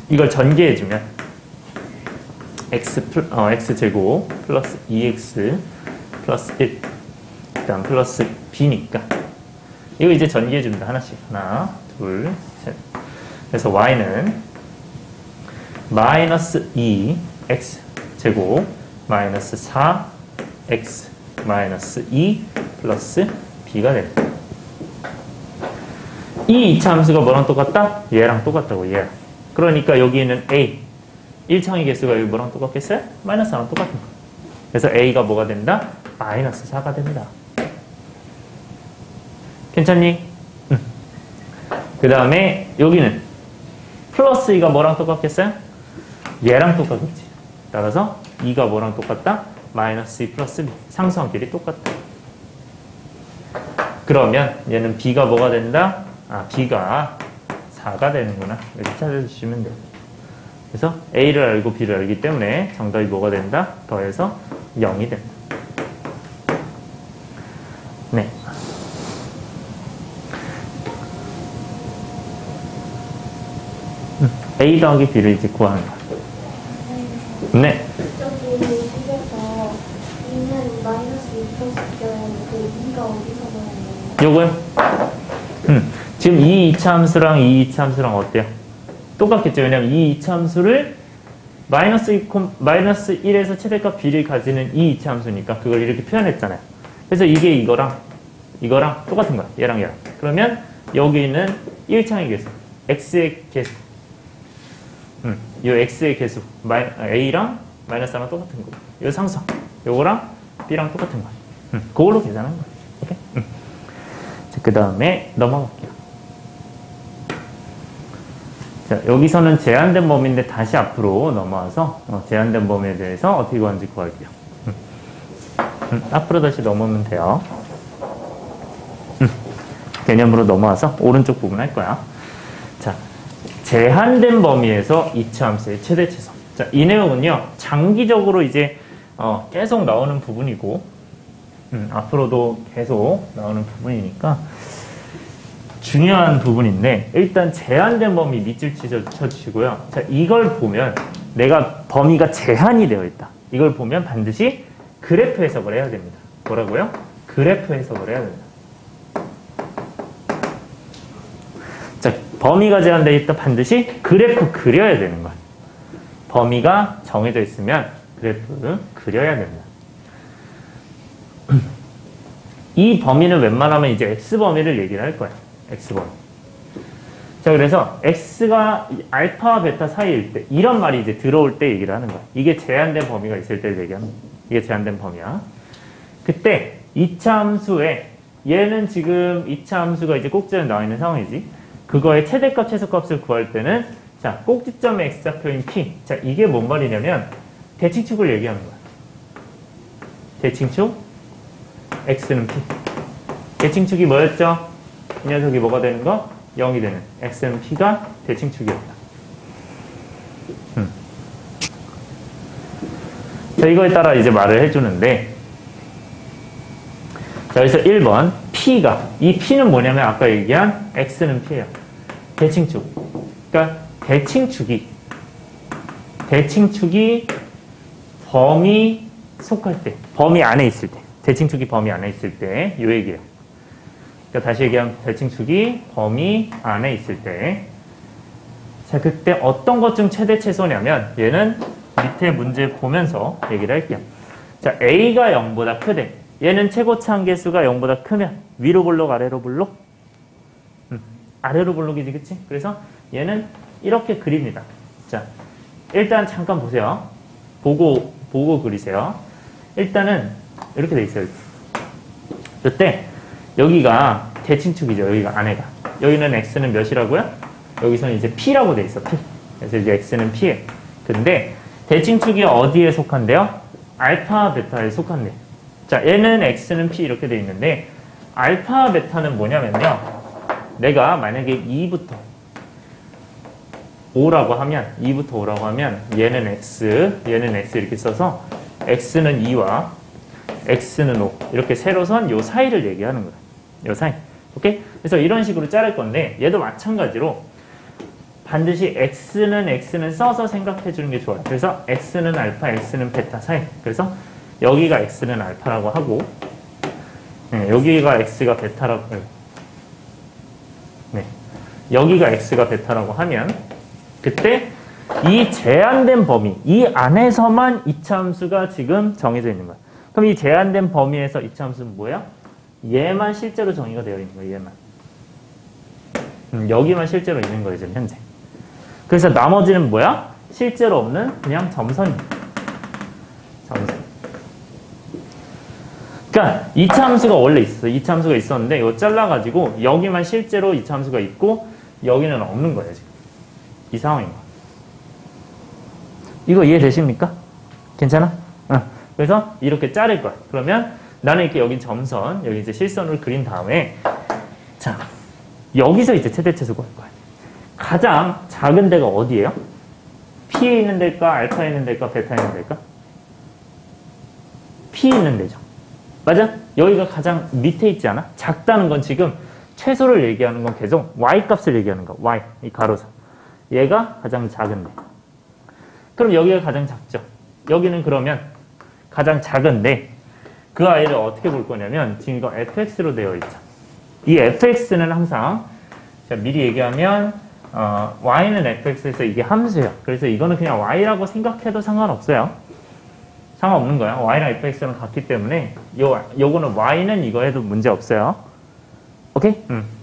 이걸 전개해주면 x제곱 플러스 2x 플러스 1 그 다음 플러스 b니까 이거 이제 전개해줍니다. 하나씩. 하나, 둘, 셋. 그래서 y는 마이너스 2x 제곱 마이너스 4x 마이너스 2 플러스 b가 됩니다. 이 2차 함수가 뭐랑 똑같다? 얘랑 똑같다고, 얘. 그러니까 여기는 a 1창의 개수가 여기 뭐랑 똑같겠어요? 마이너스 4랑 똑같은 거. 그래서 a가 뭐가 된다? 마이너스 4가 된다. 괜찮니? 그 다음에 여기는 플러스 2가 뭐랑 똑같겠어요? 얘랑 똑같겠지. 따라서 2가 뭐랑 똑같다? 마이너스 2 플러스 B. 상수함끼리 똑같다. 그러면 얘는 B가 뭐가 된다? B가 4가 되는구나. 이렇게 찾아주시면 돼요. 그래서 A를 알고 B를 알기 때문에 정답이 뭐가 된다? 더해서 0이 된다. 네. A 더하기 B를 이제 구하는 거야. 네. 저기 집에서 B는 마이너스 2 플러스 그 2가 어디서 나오나요? 요거요? 지금 이 이차함수랑 이 이차함수랑 어때요? 똑같겠죠? 왜냐면 이 이차함수를 마이너스 1에서 최대값 B를 가지는 이 이차함수니까 그걸 이렇게 표현했잖아요. 그래서 이게 이거랑 똑같은 거야. 얘랑 얘랑. 그러면 여기는 1창의 개수, x의 개수. 이 x의 개수, a랑 마이너스 4랑 똑같은 거. 이 상수. 요거랑 b랑 똑같은 거. 그걸로 계산한 거야. 오케이? 자, 그 다음에 넘어갈게요. 자, 여기서는 제한된 범위인데 다시 앞으로 넘어와서 제한된 범위에 대해서 어떻게 구하는지 구할게요. 앞으로 다시 넘어오면 돼요. 개념으로 넘어와서 오른쪽 부분 할 거야. 자, 제한된 범위에서 이차함수의 최대 최소. 자, 이 내용은요, 장기적으로 이제 계속 나오는 부분이고, 앞으로도 계속 나오는 부분이니까 중요한 부분인데, 일단 제한된 범위 밑줄 쳐주시고요. 자, 이걸 보면 내가 범위가 제한이 되어 있다. 이걸 보면 반드시 그래프 해석을 해야 됩니다. 뭐라고요? 그래프 해석을 해야 됩니다. 자, 범위가 제한되어 있다. 반드시 그래프 그려야 되는 거야. 범위가 정해져 있으면 그래프 그려야 됩니다. 이 범위는 웬만하면 이제 X범위를 얘기를 할 거야. X범위. 자, 그래서 X가 알파와 베타 사이일 때, 이런 말이 이제 들어올 때 얘기를 하는 거야. 이게 제한된 범위가 있을 때 얘기하는 거야. 이게 제한된 범위야. 그때 2차 함수에, 얘는 지금 2차 함수가 이제 꼭지에 나와 있는 상황이지. 그거의 최대값, 최소값을 구할 때는, 자, 꼭지점의 X좌표인 P. 자, 이게 뭔 말이냐면, 대칭축을 얘기하는 거야. 대칭축, X는 P. 대칭축이 뭐였죠? 이 녀석이 뭐가 되는 거? 0이 되는. X는 P가 대칭축이었다. 자, 이거에 따라 이제 말을 해주는데, 자, 여기서 1번, P가, 이 P는 뭐냐면 아까 얘기한 X는 P예요. 대칭축. 그러니까 대칭축이 범위 속할 때, 범위 안에 있을 때, 대칭축이 범위 안에 있을 때, 요 얘기예요. 그러니까 다시 얘기하면 대칭축이 범위 안에 있을 때, 자, 그때 어떤 것 중 최대 최소냐면, 얘는 밑에 문제 보면서 얘기를 할게요. 자, A가 0보다 크대. 얘는 최고차 한계수가 0보다 크면 위로 볼록 아래로 볼록? 아래로 볼록이지, 그치? 그래서 얘는 이렇게 그립니다. 자, 일단 잠깐 보세요. 보고 그리세요. 일단은 이렇게 돼 있어요. 이때 여기가 대칭축이죠. 여기가 안에가. 여기는 x는 몇이라고요? 여기서는 이제 p라고 돼 있어. p. 그래서 이제 x는 p예요. 근데 대칭축이 어디에 속한대요? 알파, 베타에 속한대요. 자, 얘는 x는 p 이렇게 돼 있는데 알파, 베타는 뭐냐면요. 내가 만약에 2부터 5라고 하면 2부터 5라고 하면 얘는 x 이렇게 써서 x는 2와 x는 5 이렇게 세로선 요 사이를 얘기하는 거야. 요 사이. 오케이? 그래서 이런 식으로 자를 건데 얘도 마찬가지로 반드시 x는 써서 생각해 주는 게 좋아요. 그래서 x는 알파, x는 베타 사이. 그래서 여기가 x는 알파라고 하고 여기가 x가 베타라고 해요. 네. 여기가 x가 베타라고 하면 그때 이 제한된 범위, 이 안에서만 이차함수가 지금 정해져 있는 거야. 그럼 이 제한된 범위에서 이차함수는 뭐야? 얘만 실제로 정의가 되어 있는 거야. 얘만. 여기만 실제로 있는 거예요. 지금 현재. 그래서 나머지는 뭐야? 실제로 없는 그냥 점선이야. 점선. 그러니까 이차함수가 원래 있었어. 이차함수가 있었는데 이거 잘라가지고 여기만 실제로 이차함수가 있고 여기는 없는 거예요. 지금 이 상황인 거야. 이거 이해되십니까? 괜찮아? 그래서 이렇게 자를 거야. 그러면 나는 이렇게 여기 점선, 여기 이제 실선을 그린 다음에 자 여기서 이제 최대 최소 구할 거야. 가장 작은 데가 어디예요? P에 있는 데일까? 알파에 있는 데일까? 베타에 있는 데일까? P에 있는 데죠. 맞아? 여기가 가장 밑에 있지 않아? 작다는 건 지금 최소를 얘기하는 건 계속 Y 값을 얘기하는 거. Y, 이 가로선. 얘가 가장 작은데. 그럼 여기가 가장 작죠. 여기는 그러면 가장 작은데 그 아이를 어떻게 볼 거냐면 지금 이거 fx로 되어 있죠. 이 fx는 항상 제가 미리 얘기하면 y는 fx에서 이게 함수예요. 그래서 이거는 그냥 y라고 생각해도 상관없어요. 상관없는 거야. y랑 fx는 같기 때문에 요거는 y는 이거 해도 문제 없어요. 오케이?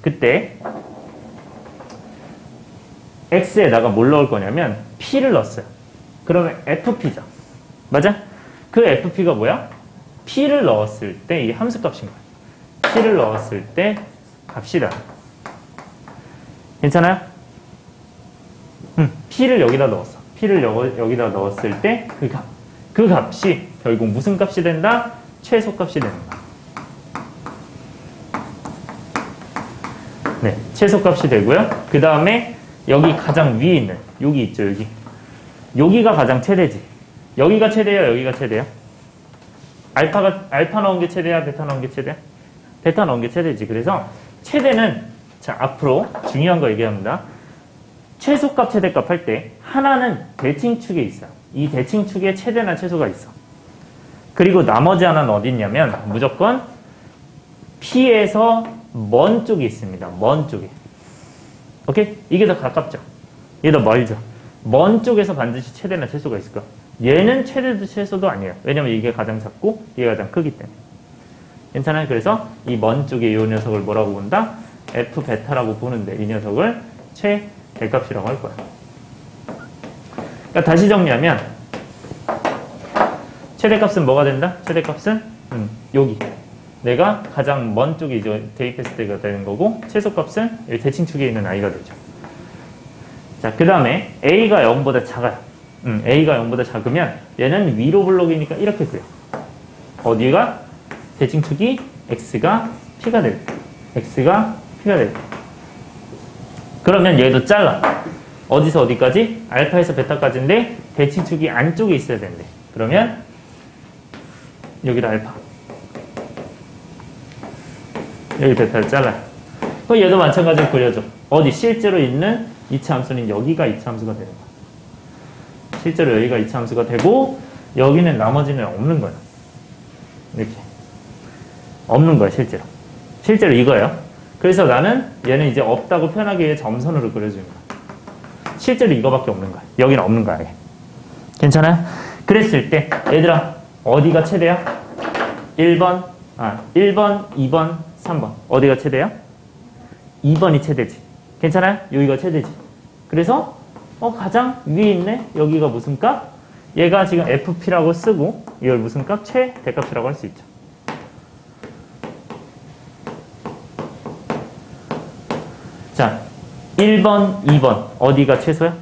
그때 x에다가 뭘 넣을 거냐면 p를 넣었어요. 그러면 fp죠. 맞아? 그 fp가 뭐야? p를 넣었을 때 이 함수 값인 거야. p를 넣었을 때 값이다. 괜찮아요? p를 여기다 넣었어. p를 여기다 넣었을 때 그 값이 결국 무슨 값이 된다? 최소 값이 되는 거야. 네, 최소 값이 되고요. 그 다음에 여기 가장 위에 있는 여기 있죠, 여기. 여기가 가장 최대지. 여기가 최대야, 여기가 최대야? 알파 넣은 게 최대야, 베타 넣은 게 최대야? 베타 넣은 게 최대지. 그래서 최대는 자 앞으로 중요한 거 얘기합니다. 최소값, 최대값 할 때 하나는 대칭축에 있어요. 이 대칭축에 최대나 최소가 있어. 그리고 나머지 하나는 어디 있냐면 무조건 P에서 먼 쪽에 있습니다. 먼 쪽에. 오케이? 이게 더 가깝죠? 이게 더 멀죠? 먼 쪽에서 반드시 최대나 최소가 있을 거야. 얘는 최대도 최소도 아니에요. 왜냐면 이게 가장 작고 이게 가장 크기 때문에. 괜찮아요? 그래서 이 먼 쪽에 이 녀석을 뭐라고 본다? F 베타라고 보는데 이 녀석을 최대값이라고 할 거야. 그러니까 다시 정리하면 최대값은 뭐가 된다? 최대값은 여기. 내가 가장 먼 쪽에 이제 대입했을 때가 되는 거고 최소값은 여기 대칭축에 있는 아이가 되죠. 자, 그 다음에 A가 0보다 작아요. A가 0보다 작으면 얘는 위로 블록이니까 이렇게 그려. 어디가? 대칭축이 X가 P가 될 때. X가 P가 될 때. 그러면 얘도 잘라. 어디서 어디까지? 알파에서 베타까지인데 대칭축이 안쪽에 있어야 된대. 그러면 여기다 알파. 여기 베타를 잘라요. 그럼 얘도 마찬가지로 그려줘. 어디? 실제로 있는 이차 함수는 여기가 이차 함수가 되는 거야. 실제로 여기가 이차 함수가 되고 여기는 나머지는 없는 거야. 이렇게. 없는 거야, 실제로. 실제로 이거예요. 그래서 나는 얘는 이제 없다고 표현하기 위해 점선으로 그려주는 거야. 실제로 이거밖에 없는 거야. 여기는 없는 거야. 아예. 괜찮아요? 그랬을 때 얘들아 어디가 최대야? 1번, 2번, 3번. 어디가 최대야? 2번이 최대지. 괜찮아요? 여기가 최대지. 그래서 가장 위에 있네? 여기가 무슨 값? 얘가 지금 FP라고 쓰고 이걸 무슨 값? 최대값이라고 할 수 있죠. 자, 1번, 2번. 어디가 최소야?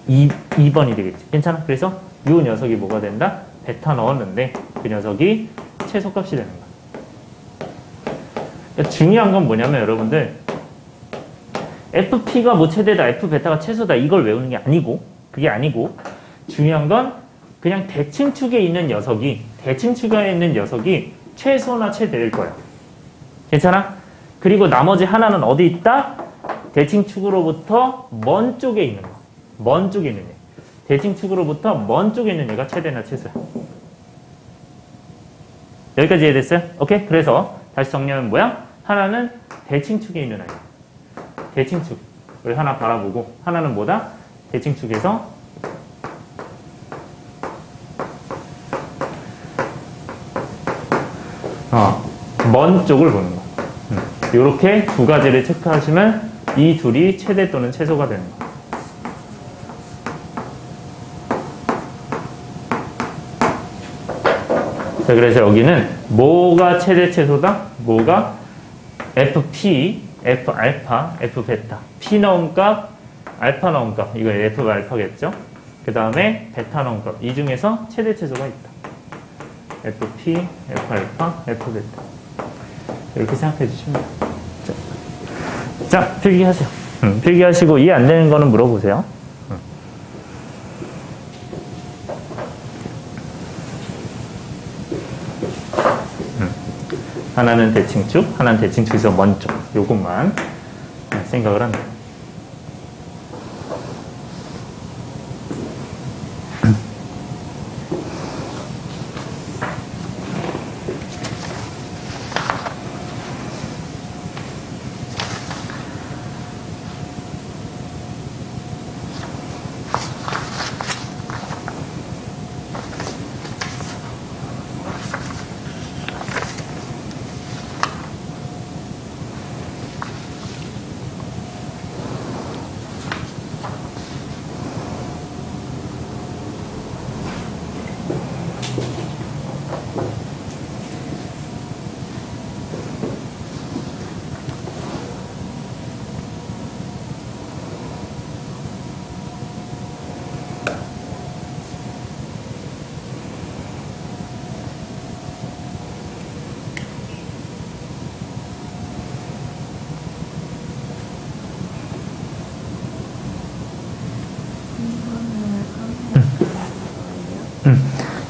2번이 되겠지. 괜찮아? 그래서 이 녀석이 뭐가 된다? 베타 넣었는데 그 녀석이 최소값이 되는 거야. 그러니까 중요한 건 뭐냐면 여러분들 FP가 뭐 최대다, F베타가 최소다 이걸 외우는 게 아니고 그게 아니고 중요한 건 그냥 대칭축에 있는 녀석이 최소나 최대일 거야. 괜찮아? 그리고 나머지 하나는 어디 있다? 대칭축으로부터 먼 쪽에 있는 거. 먼 쪽에 있는 애. 대칭축으로부터 먼 쪽에 있는 얘가 최대나 최소야. 여기까지 이해됐어요? 오케이? 그래서 다시 정리하면 뭐야? 하나는 대칭축에 있는 아이야. 대칭축을 하나 바라보고 하나는 뭐다? 대칭축에서 먼 쪽을 보는 거. 이렇게 두 가지를 체크하시면 이 둘이 최대 또는 최소가 되는 거. 자, 그래서 여기는 뭐가 최대 최소다? 뭐가 FP, F알파, F베타. P 넣은 값, 알파 넣은 값. 이거 F 알파겠죠? 그 다음에 베타 넣은 값. 이 중에서 최대 최소가 있다. FP, F알파, F베타. 이렇게 생각해 주시면 돼요. 자, 필기하세요. 필기하시고 이해 안 되는 거는 물어보세요. 하나는 대칭축, 하나는 대칭축에서 먼 쪽. 요것만 생각을 한다.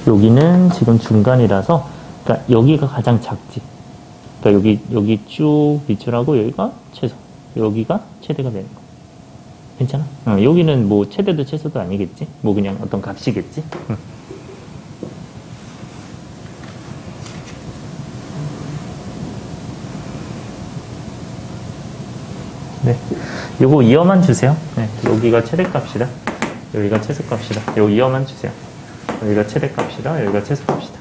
여기는 지금 중간이라서, 그러니까 여기가 가장 작지. 그러니까 여기 쭉 밑줄하고 여기가 최소. 여기가 최대가 되는 거. 괜찮아? 여기는 뭐 최대도 최소도 아니겠지? 뭐 그냥 어떤 값이겠지? 네. 요거 이어만 주세요. 네. 여기가 최대값이다. 여기가 최소값이다. 요 이어만 주세요. 여기가 최대값이다. 여기가 최소값이다.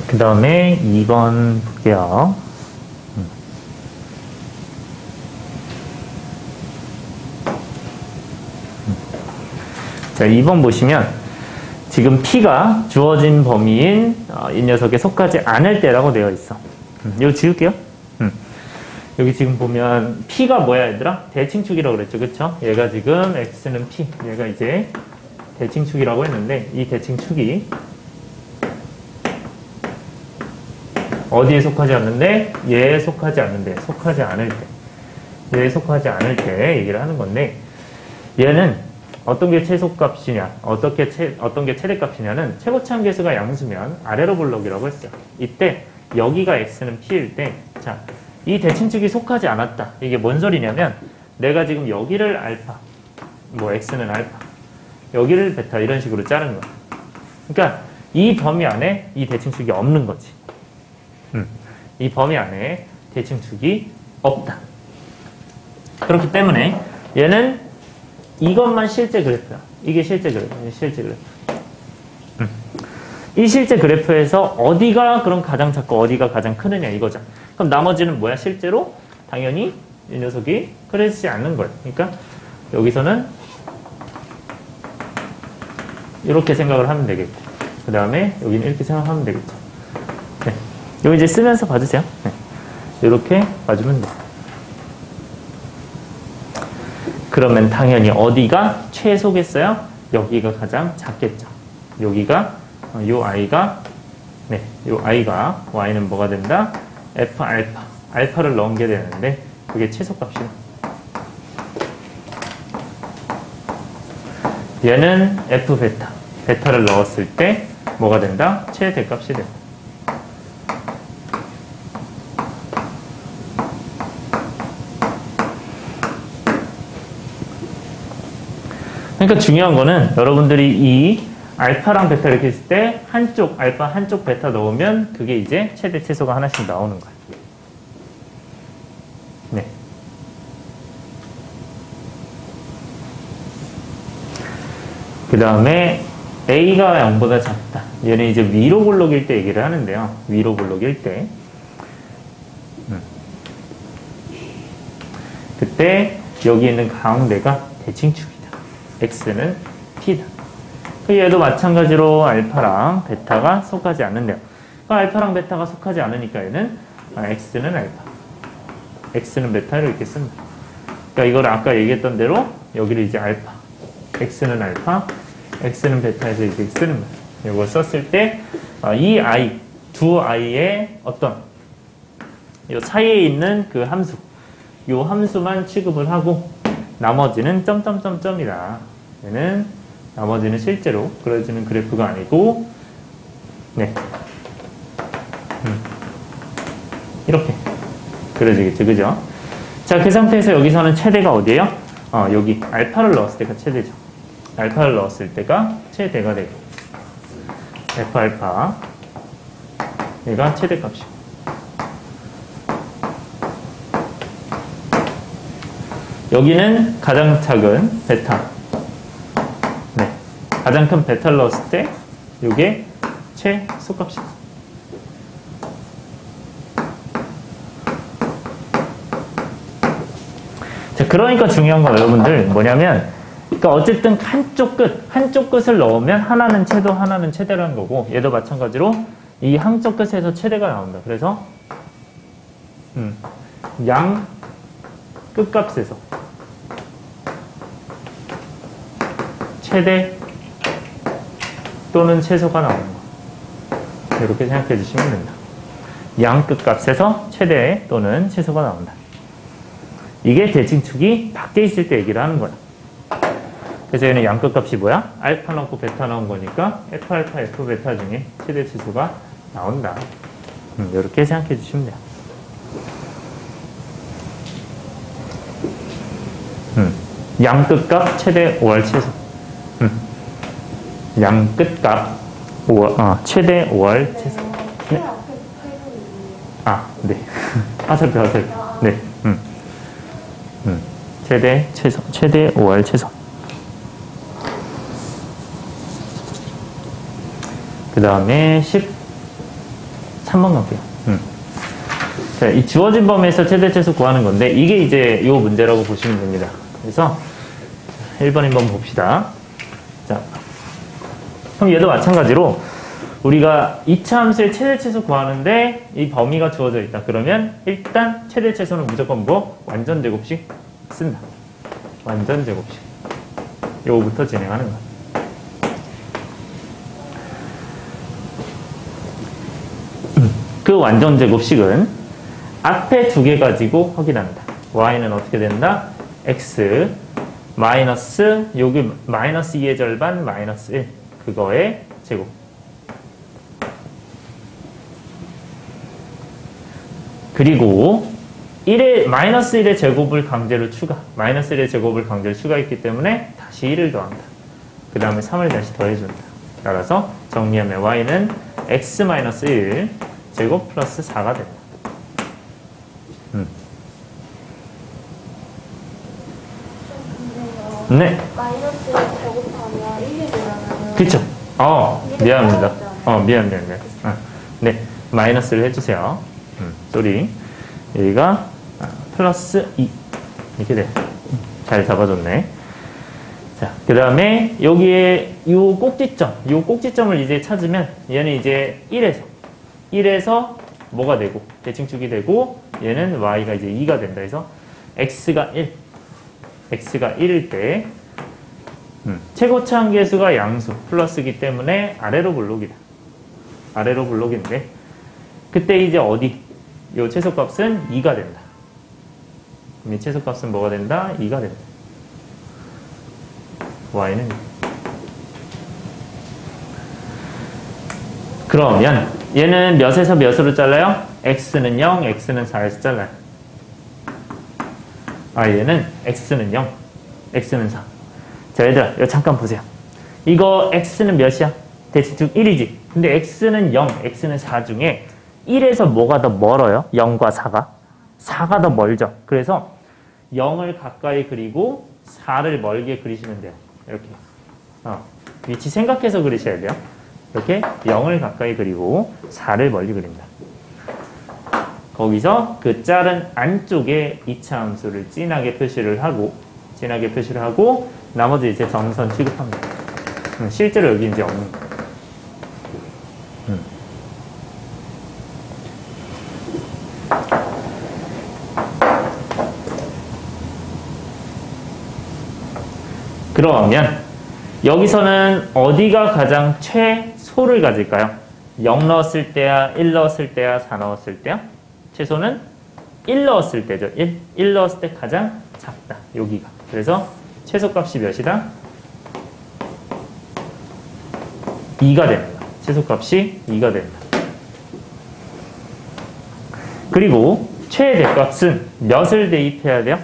그 다음에 2번 볼게요. 자, 2번 보시면 지금 P가 주어진 범위인 이 녀석에 속하지 않을 때라고 되어 있어. 이거 지울게요. 여기 지금 보면 P가 뭐야 얘들아? 대칭축이라고 그랬죠. 그쵸? 얘가 지금 X는 P. 얘가 이제 대칭축이라고 했는데 이 대칭축이 어디에 속하지 않는데? 얘에 속하지 않는데. 속하지 않을 때. 얘에 속하지 않을 때 얘기를 하는 건데 얘는 어떤 게 최소값이냐, 어떤 게 최대값이냐는 최고차함 계수가 양수면 아래로 볼록이라고 했어요. 이때 여기가 X는 P일 때, 자, 이 대칭축이 속하지 않았다. 이게 뭔 소리냐면 내가 지금 여기를 알파, 뭐 X는 알파, 여기를 베타 이런 식으로 자른 거야. 그러니까 이 범위 안에 이 대칭축이 없는 거지. 이 범위 안에 대칭축이 없다. 그렇기 때문에 얘는 이것만 실제 그래프야. 이게 실제 그래프야. 실제 그래프. 이 실제 그래프에서 어디가 그럼 가장 작고 어디가 가장 크느냐 이거죠. 그럼 나머지는 뭐야? 실제로 당연히 이 녀석이 그러지 않는 거예요. 그러니까 여기서는 이렇게 생각을 하면 되겠고 그 다음에 여기는 이렇게 생각하면 되겠죠. 네. 여기 이제 쓰면서 봐주세요. 네. 이렇게 봐주면 돼요. 그러면 당연히 어디가 최소겠어요? 여기가 가장 작겠죠. 여기가 요 i가 네, 요 i가 y는 뭐가 된다? f 알파. 알파를 넣은 게 되는데 그게 최소값이다. 얘는 f 베타. 베타를 넣었을 때 뭐가 된다? 최대값이 된다. 그러니까 중요한 거는 여러분들이 이 알파랑 베타 이렇게 했을 때 한쪽 알파 한쪽 베타 넣으면 그게 이제 최대 최소가 하나씩 나오는 거예요. 네. 그 다음에 A가 0보다 작다. 얘는 이제 위로 볼록일 때 얘기를 하는데요. 위로 볼록일 때. 그때 여기 있는 가운데가 대칭축이다. X는 P다. 얘도 마찬가지로 알파랑 베타가 속하지 않는데요. 알파랑 베타가 속하지 않으니까 얘는 X는 알파, X는 베타를 이렇게 씁니다. 그러니까 이걸 아까 얘기했던 대로 여기를 이제 알파, X는 알파, X는 베타에서 이렇게 쓰는 거예요. 이걸 썼을 때 이 I, 두 I의 어떤 이 사이에 있는 그 함수, 이 함수만 취급을 하고 나머지는 점점점점이다. 얘는 나머지는 실제로 그려지는 그래프가 아니고 네 이렇게 그려지겠죠. 그죠? 자, 그 상태에서 여기서는 최대가 어디예요? 여기 알파를 넣었을 때가 최대죠. 알파를 넣었을 때가 최대가 되고 F 알파 얘가 최대값이고 여기는 가장 작은 베타 네, 가장 큰 베타를 넣었을 때 이게 최소값이다. 자, 그러니까 중요한 건 여러분들 뭐냐면 그러니까 어쨌든 한쪽 끝을 넣으면 하나는 최도 하나는 최대라는 거고 얘도 마찬가지로 이 한쪽 끝에서 최대가 나온다. 그래서 양 끝값에서 최대 또는 최소가 나오는 거. 이렇게 생각해 주시면 됩니다. 양 끝값에서 최대 또는 최소가 나온다. 이게 대칭축이 밖에 있을 때 얘기를 하는 거야. 그래서 얘는 양 끝값이 뭐야? 알파 넣고 베타 넣은 거니까 F 알파, F 베타 중에 최대 최소가 나온다. 이렇게 생각해 주시면 돼요. 양 끝값 최대 5할 최소. 양 끝값 5월, 최대 5월 최소. 네. 네. 화살표. 네. 최대 최소. 최대 5월 최소. 그 다음에 13번 갈게요. 자, 이 주어진 범위에서 최대 최소 구하는 건데 이게 이제 이 문제라고 보시면 됩니다. 그래서 1번, 2번 봅시다. 자, 그럼 얘도 마찬가지로 우리가 이차함수의 최대최소 구하는데 이 범위가 주어져 있다. 그러면 일단 최대최소는 무조건 뭐? 완전제곱식 쓴다. 완전제곱식. 요거부터 진행하는 거야. 그 완전제곱식은 앞에 두 개 가지고 확인한다. y는 어떻게 된다? x 마이너스 여기 마이너스 2의 절반 마이너스 1 그거의 제곱. 그리고 1의 마이너스 1의 제곱을 강제로 추가. 마이너스 1의 제곱을 강제로 추가했기 때문에 다시 1을 더한다. 그 다음에 3을 다시 더해준다. 따라서 정리하면 y는 x 마이너스 1 제곱 플러스 4가 된다. 네. 마이너스 제곱하면 1이 되잖아요. 그쵸. 미안합니다. 미안. 네. 마이너스를 해주세요. 쏘리. 여기가 플러스 2. 이렇게 돼. 잘 잡아줬네. 자, 그 다음에 여기에 요 꼭지점을 이제 찾으면 얘는 이제 1에서 뭐가 되고, 대칭축이 되고, 얘는 y가 이제 2가 된다 해서 x가 1일 때, 최고차항 계수가 양수, 플러스이기 때문에 아래로 블록이다. 아래로 블록인데, 그때 이제 어디? 요 최소값은 2가 된다. 이 최소값은 뭐가 된다? 2가 된다. y는 2. 그러면 얘는 몇에서 몇으로 잘라요? x는 0, x는 4에서 잘라요. 얘는 x는 0, x는 4. 자, 얘들아, 이거 잠깐 보세요. 이거 x는 몇이야? 대칭축 1이지. 근데 x는 0, x는 4 중에 1에서 뭐가 더 멀어요? 0과 4가? 4가 더 멀죠. 그래서 0을 가까이 그리고 4를 멀게 그리시면 돼요. 이렇게. 위치 생각해서 그리셔야 돼요. 이렇게 0을 가까이 그리고 4를 멀리 그린다. 거기서 그 자른 안쪽에 이차함수를 진하게 표시를 하고 나머지 이제 점선 취급합니다. 실제로 여기 이제 없는 거예요. 그러면 여기서는 어디가 가장 최소를 가질까요? 0 넣었을 때야, 1 넣었을 때야, 4 넣었을 때야? 최소는 1 넣었을 때죠. 1 넣었을 때 가장 작다. 여기가. 그래서 최소값이 몇이다? 2가 됩니다. 최소값이 2가 됩니다. 그리고 최대값은 몇을 대입해야 돼요?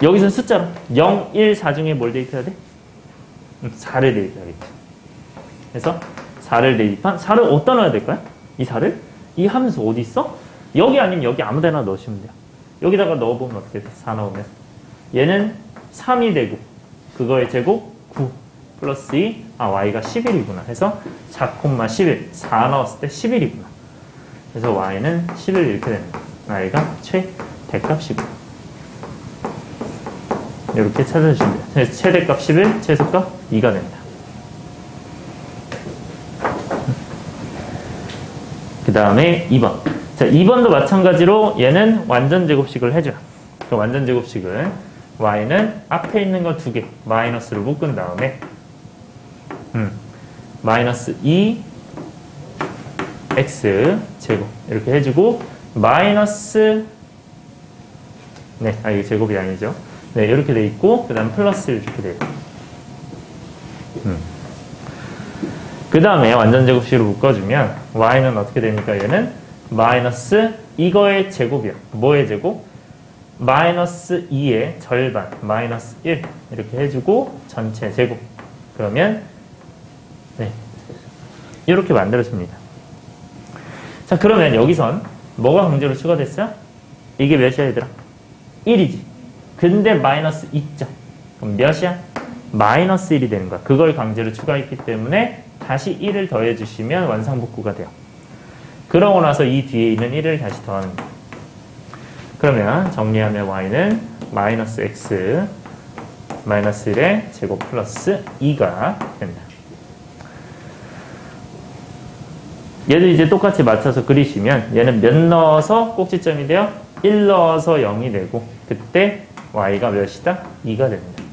여기서 숫자로 0, 1, 4 중에 뭘 대입해야 돼? 4를 대입해야겠죠. 그래서 4를 대입한 4를 어디다 넣어야 될까요? 이 4를? 이 함수 어디 있어? 여기 아니면 여기 아무 데나 넣으시면 돼요. 여기다가 넣어보면 어떻게 돼? 4 넣으면 얘는 3이 되고 그거의 제곱 9 플러스 2 y가 11이구나 해서 4,11 4 넣었을 때 11이구나. 그래서 y는 11 이렇게 됩니다. y가 최대값이고 이렇게 찾아주시면 돼요. 최대값 11, 최소값 2가 됩니다. 그 다음에 2번. 자, 2번도 마찬가지로 얘는 완전제곱식을 해줘요. 그 완전제곱식은 y는 앞에 있는 거 두 개 마이너스로 묶은 다음에 마이너스 2x 제곱 이렇게 해주고 마이너스 이게 제곱이 아니죠. 네, 이렇게 돼 있고, 그 다음 플러스 이렇게 돼 있고. 그 다음에 완전제곱식으로 묶어주면, y는 어떻게 됩니까? 얘는 마이너스 이거의 제곱이야. 뭐의 제곱? 마이너스 2의 절반, 마이너스 1. 이렇게 해주고, 전체 제곱. 그러면, 이렇게 만들어집니다. 자, 그러면 여기선 뭐가 강제로 추가됐어요? 이게 몇이야, 얘들아? 1이지. 근데 마이너스 2점. 그럼 몇이야? 마이너스 1이 되는 거야. 그걸 강제로 추가했기 때문에 다시 1을 더해주시면 완상복구가 돼요. 그러고 나서 이 뒤에 있는 1을 다시 더하는 거야. 그러면 정리하면 y는 마이너스 x 마이너스 1의 제곱 플러스 2가 된다. 얘도 이제 똑같이 맞춰서 그리시면 얘는 몇 넣어서 꼭지점이 돼요? 1 넣어서 0이 되고 그때 y가 몇이다? 2가 됩니다.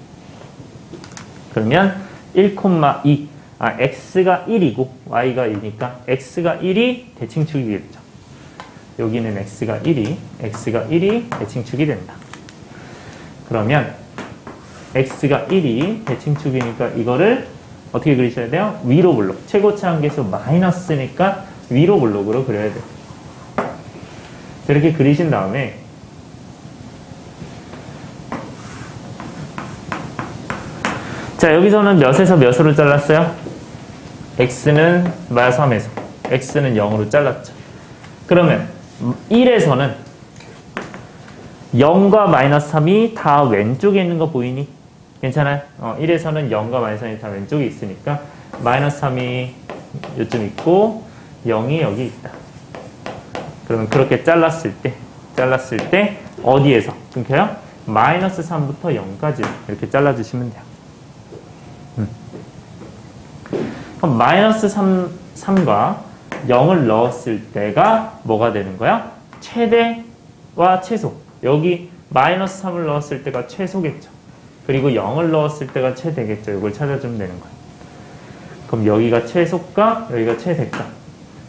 그러면 1,2 x가 1이고 y가 2니까 x가 1이 대칭축이겠죠. 여기는 x가 1이 대칭축이 된다. 그러면 x가 1이 대칭축이니까 이거를 어떻게 그리셔야 돼요? 위로 블록. 최고치 한계수 마이너스니까 위로 블록으로 그려야 돼요. 이렇게 그리신 다음에 자, 여기서는 몇에서 몇으로 잘랐어요? x는 3에서 x는 0으로 잘랐죠. 그러면 1에서는 0과 마이너스 3이 다 왼쪽에 있는 거 보이니? 괜찮아요? 1에서는 0과 마이너스 3이 다 왼쪽에 있으니까 마이너스 3이 요쯤 있고 0이 여기 있다. 그러면 그렇게 잘랐을 때 어디에서 끊겨요? 마이너스 3부터 0까지 이렇게 잘라주시면 돼요. 그럼 마이너스 3과 0을 넣었을 때가 뭐가 되는 거야? 최대와 최소. 여기 마이너스 3을 넣었을 때가 최소겠죠. 그리고 0을 넣었을 때가 최대겠죠. 이걸 찾아주면 되는 거예요. 그럼 여기가 최소가, 여기가 최대가.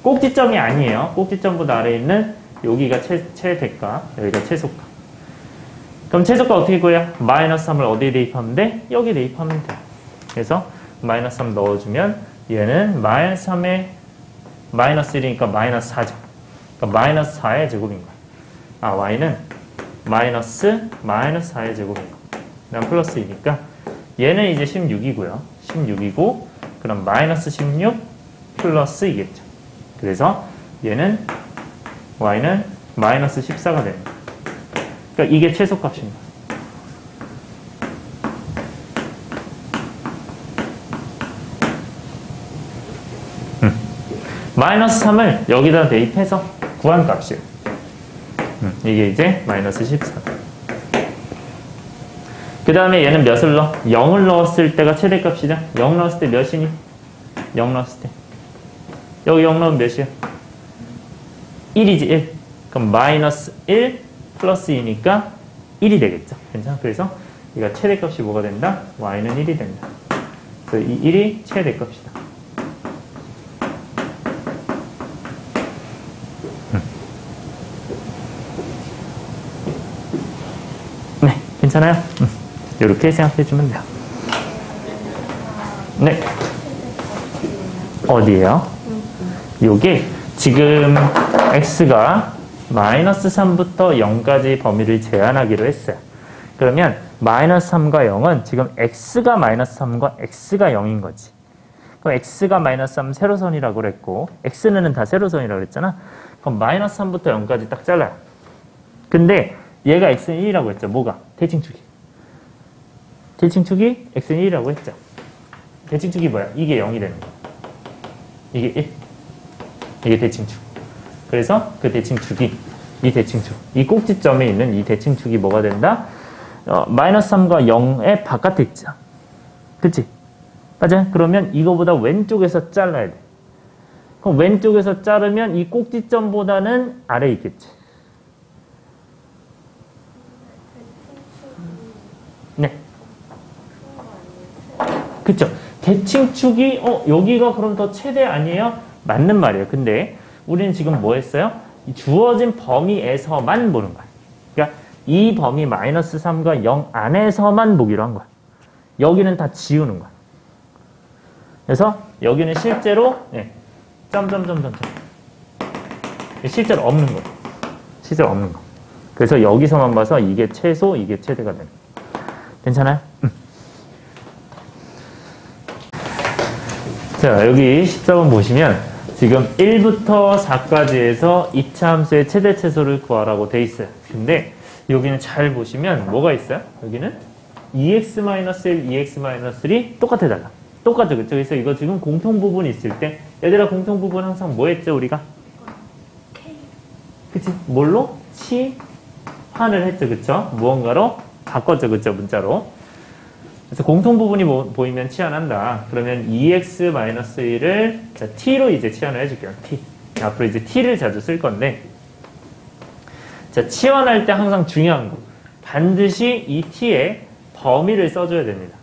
꼭지점이 아니에요. 꼭지점보다 아래에 있는 여기가 최대가, 여기가 최소가. 그럼 최소가 어떻게 구해요? 마이너스 3을 어디에 대입하면 돼? 여기 대입하면 돼. 그래서 마이너스 3 넣어주면 얘는 마이너스 3에 마이너스 1이니까 마이너스 4죠. 그러니까 마이너스 4의 제곱인 거야. y는 마이너스 4의 제곱인 거. 그다음 플러스 2니까 얘는 이제 16이고요. 16이고 그럼 마이너스 16 플러스 2겠죠. 그래서 얘는 y는 마이너스 14가 되는 거예요. 그러니까 이게 최소값입니다. 마이너스 3을 여기다 대입해서 구한 값이에요. 이게 이제 마이너스 14. 그 다음에 얘는 몇을 넣어? 0을 넣었을 때가 최대값이죠. 0 넣었을 때 몇이니? 0 넣었을 때. 여기 0 넣으면 몇이야? 1이지, 1. 그럼 마이너스 1 플러스 2니까 1이 되겠죠. 괜찮아? 그래서 이가 최대값이 뭐가 된다? y는 1이 된다. 그래서 이 1이 최대값이다. 네, 괜찮아요? 이렇게 생각해주면 돼요. 네. 어디에요? 요게 지금 x가 마이너스 3부터 0까지 범위를 제한하기로 했어요. 그러면 마이너스 3과 0은 지금 x가 마이너스 3과 x가 0인 거지. 그럼 x가 마이너스 3 세로선이라고 그랬고 x는 다 세로선이라고 그랬잖아. 그럼 마이너스 3부터 0까지 딱 잘라요. 근데 얘가 x는 1이라고 했죠. 뭐가? 대칭축이. 대칭축이 x는 1이라고 했죠. 대칭축이 뭐야? 이게 0이 되는 거야. 이게 1. 이게 대칭축. 그래서 그 대칭축이 이 대칭축. 이 꼭지점에 있는 이 대칭축이 뭐가 된다? 마이너스 3과 0의 바깥에 있죠. 그치? 맞아요? 그러면 이거보다 왼쪽에서 잘라야 돼. 그럼 왼쪽에서 자르면 이 꼭지점보다는 아래에 있겠지. 네. 그쵸. 대칭축이, 여기가 그럼 더 최대 아니에요? 맞는 말이에요. 근데 우리는 지금 뭐 했어요? 이 주어진 범위에서만 보는 거야. 그러니까 이 범위 마이너스 3과 0 안에서만 보기로 한 거야. 여기는 다 지우는 거야. 그래서 여기는 실제로, 점점점점점. 실제로 없는 거야. 실제로 없는 거. 그래서 여기서만 봐서 이게 최소, 이게 최대가 되는 거야. 괜찮아요? 자, 여기 14번 보시면 지금 1부터 4까지에서 2차 함수의 최대 최소를 구하라고 돼 있어요. 근데 여기는 잘 보시면 뭐가 있어요? 여기는 2x-1, 2x-1이 똑같아 달라. 똑같죠, 그쵸? 그래서 이거 지금 공통 부분이 있을 때 얘들아 공통 부분 항상 뭐 했죠, 우리가? 그치? 뭘로? 치환을 했죠, 그쵸? 무언가로 바꿨죠, 그쵸? 문자로. 그래서 공통 부분이 보이면 치환한다. 그러면 2x-1을 자, t로 이제 치환을 해줄게요. t. 앞으로 이제 t를 자주 쓸 건데, 자, 치환할 때 항상 중요한 거. 반드시 이 t에 범위를 써줘야 됩니다.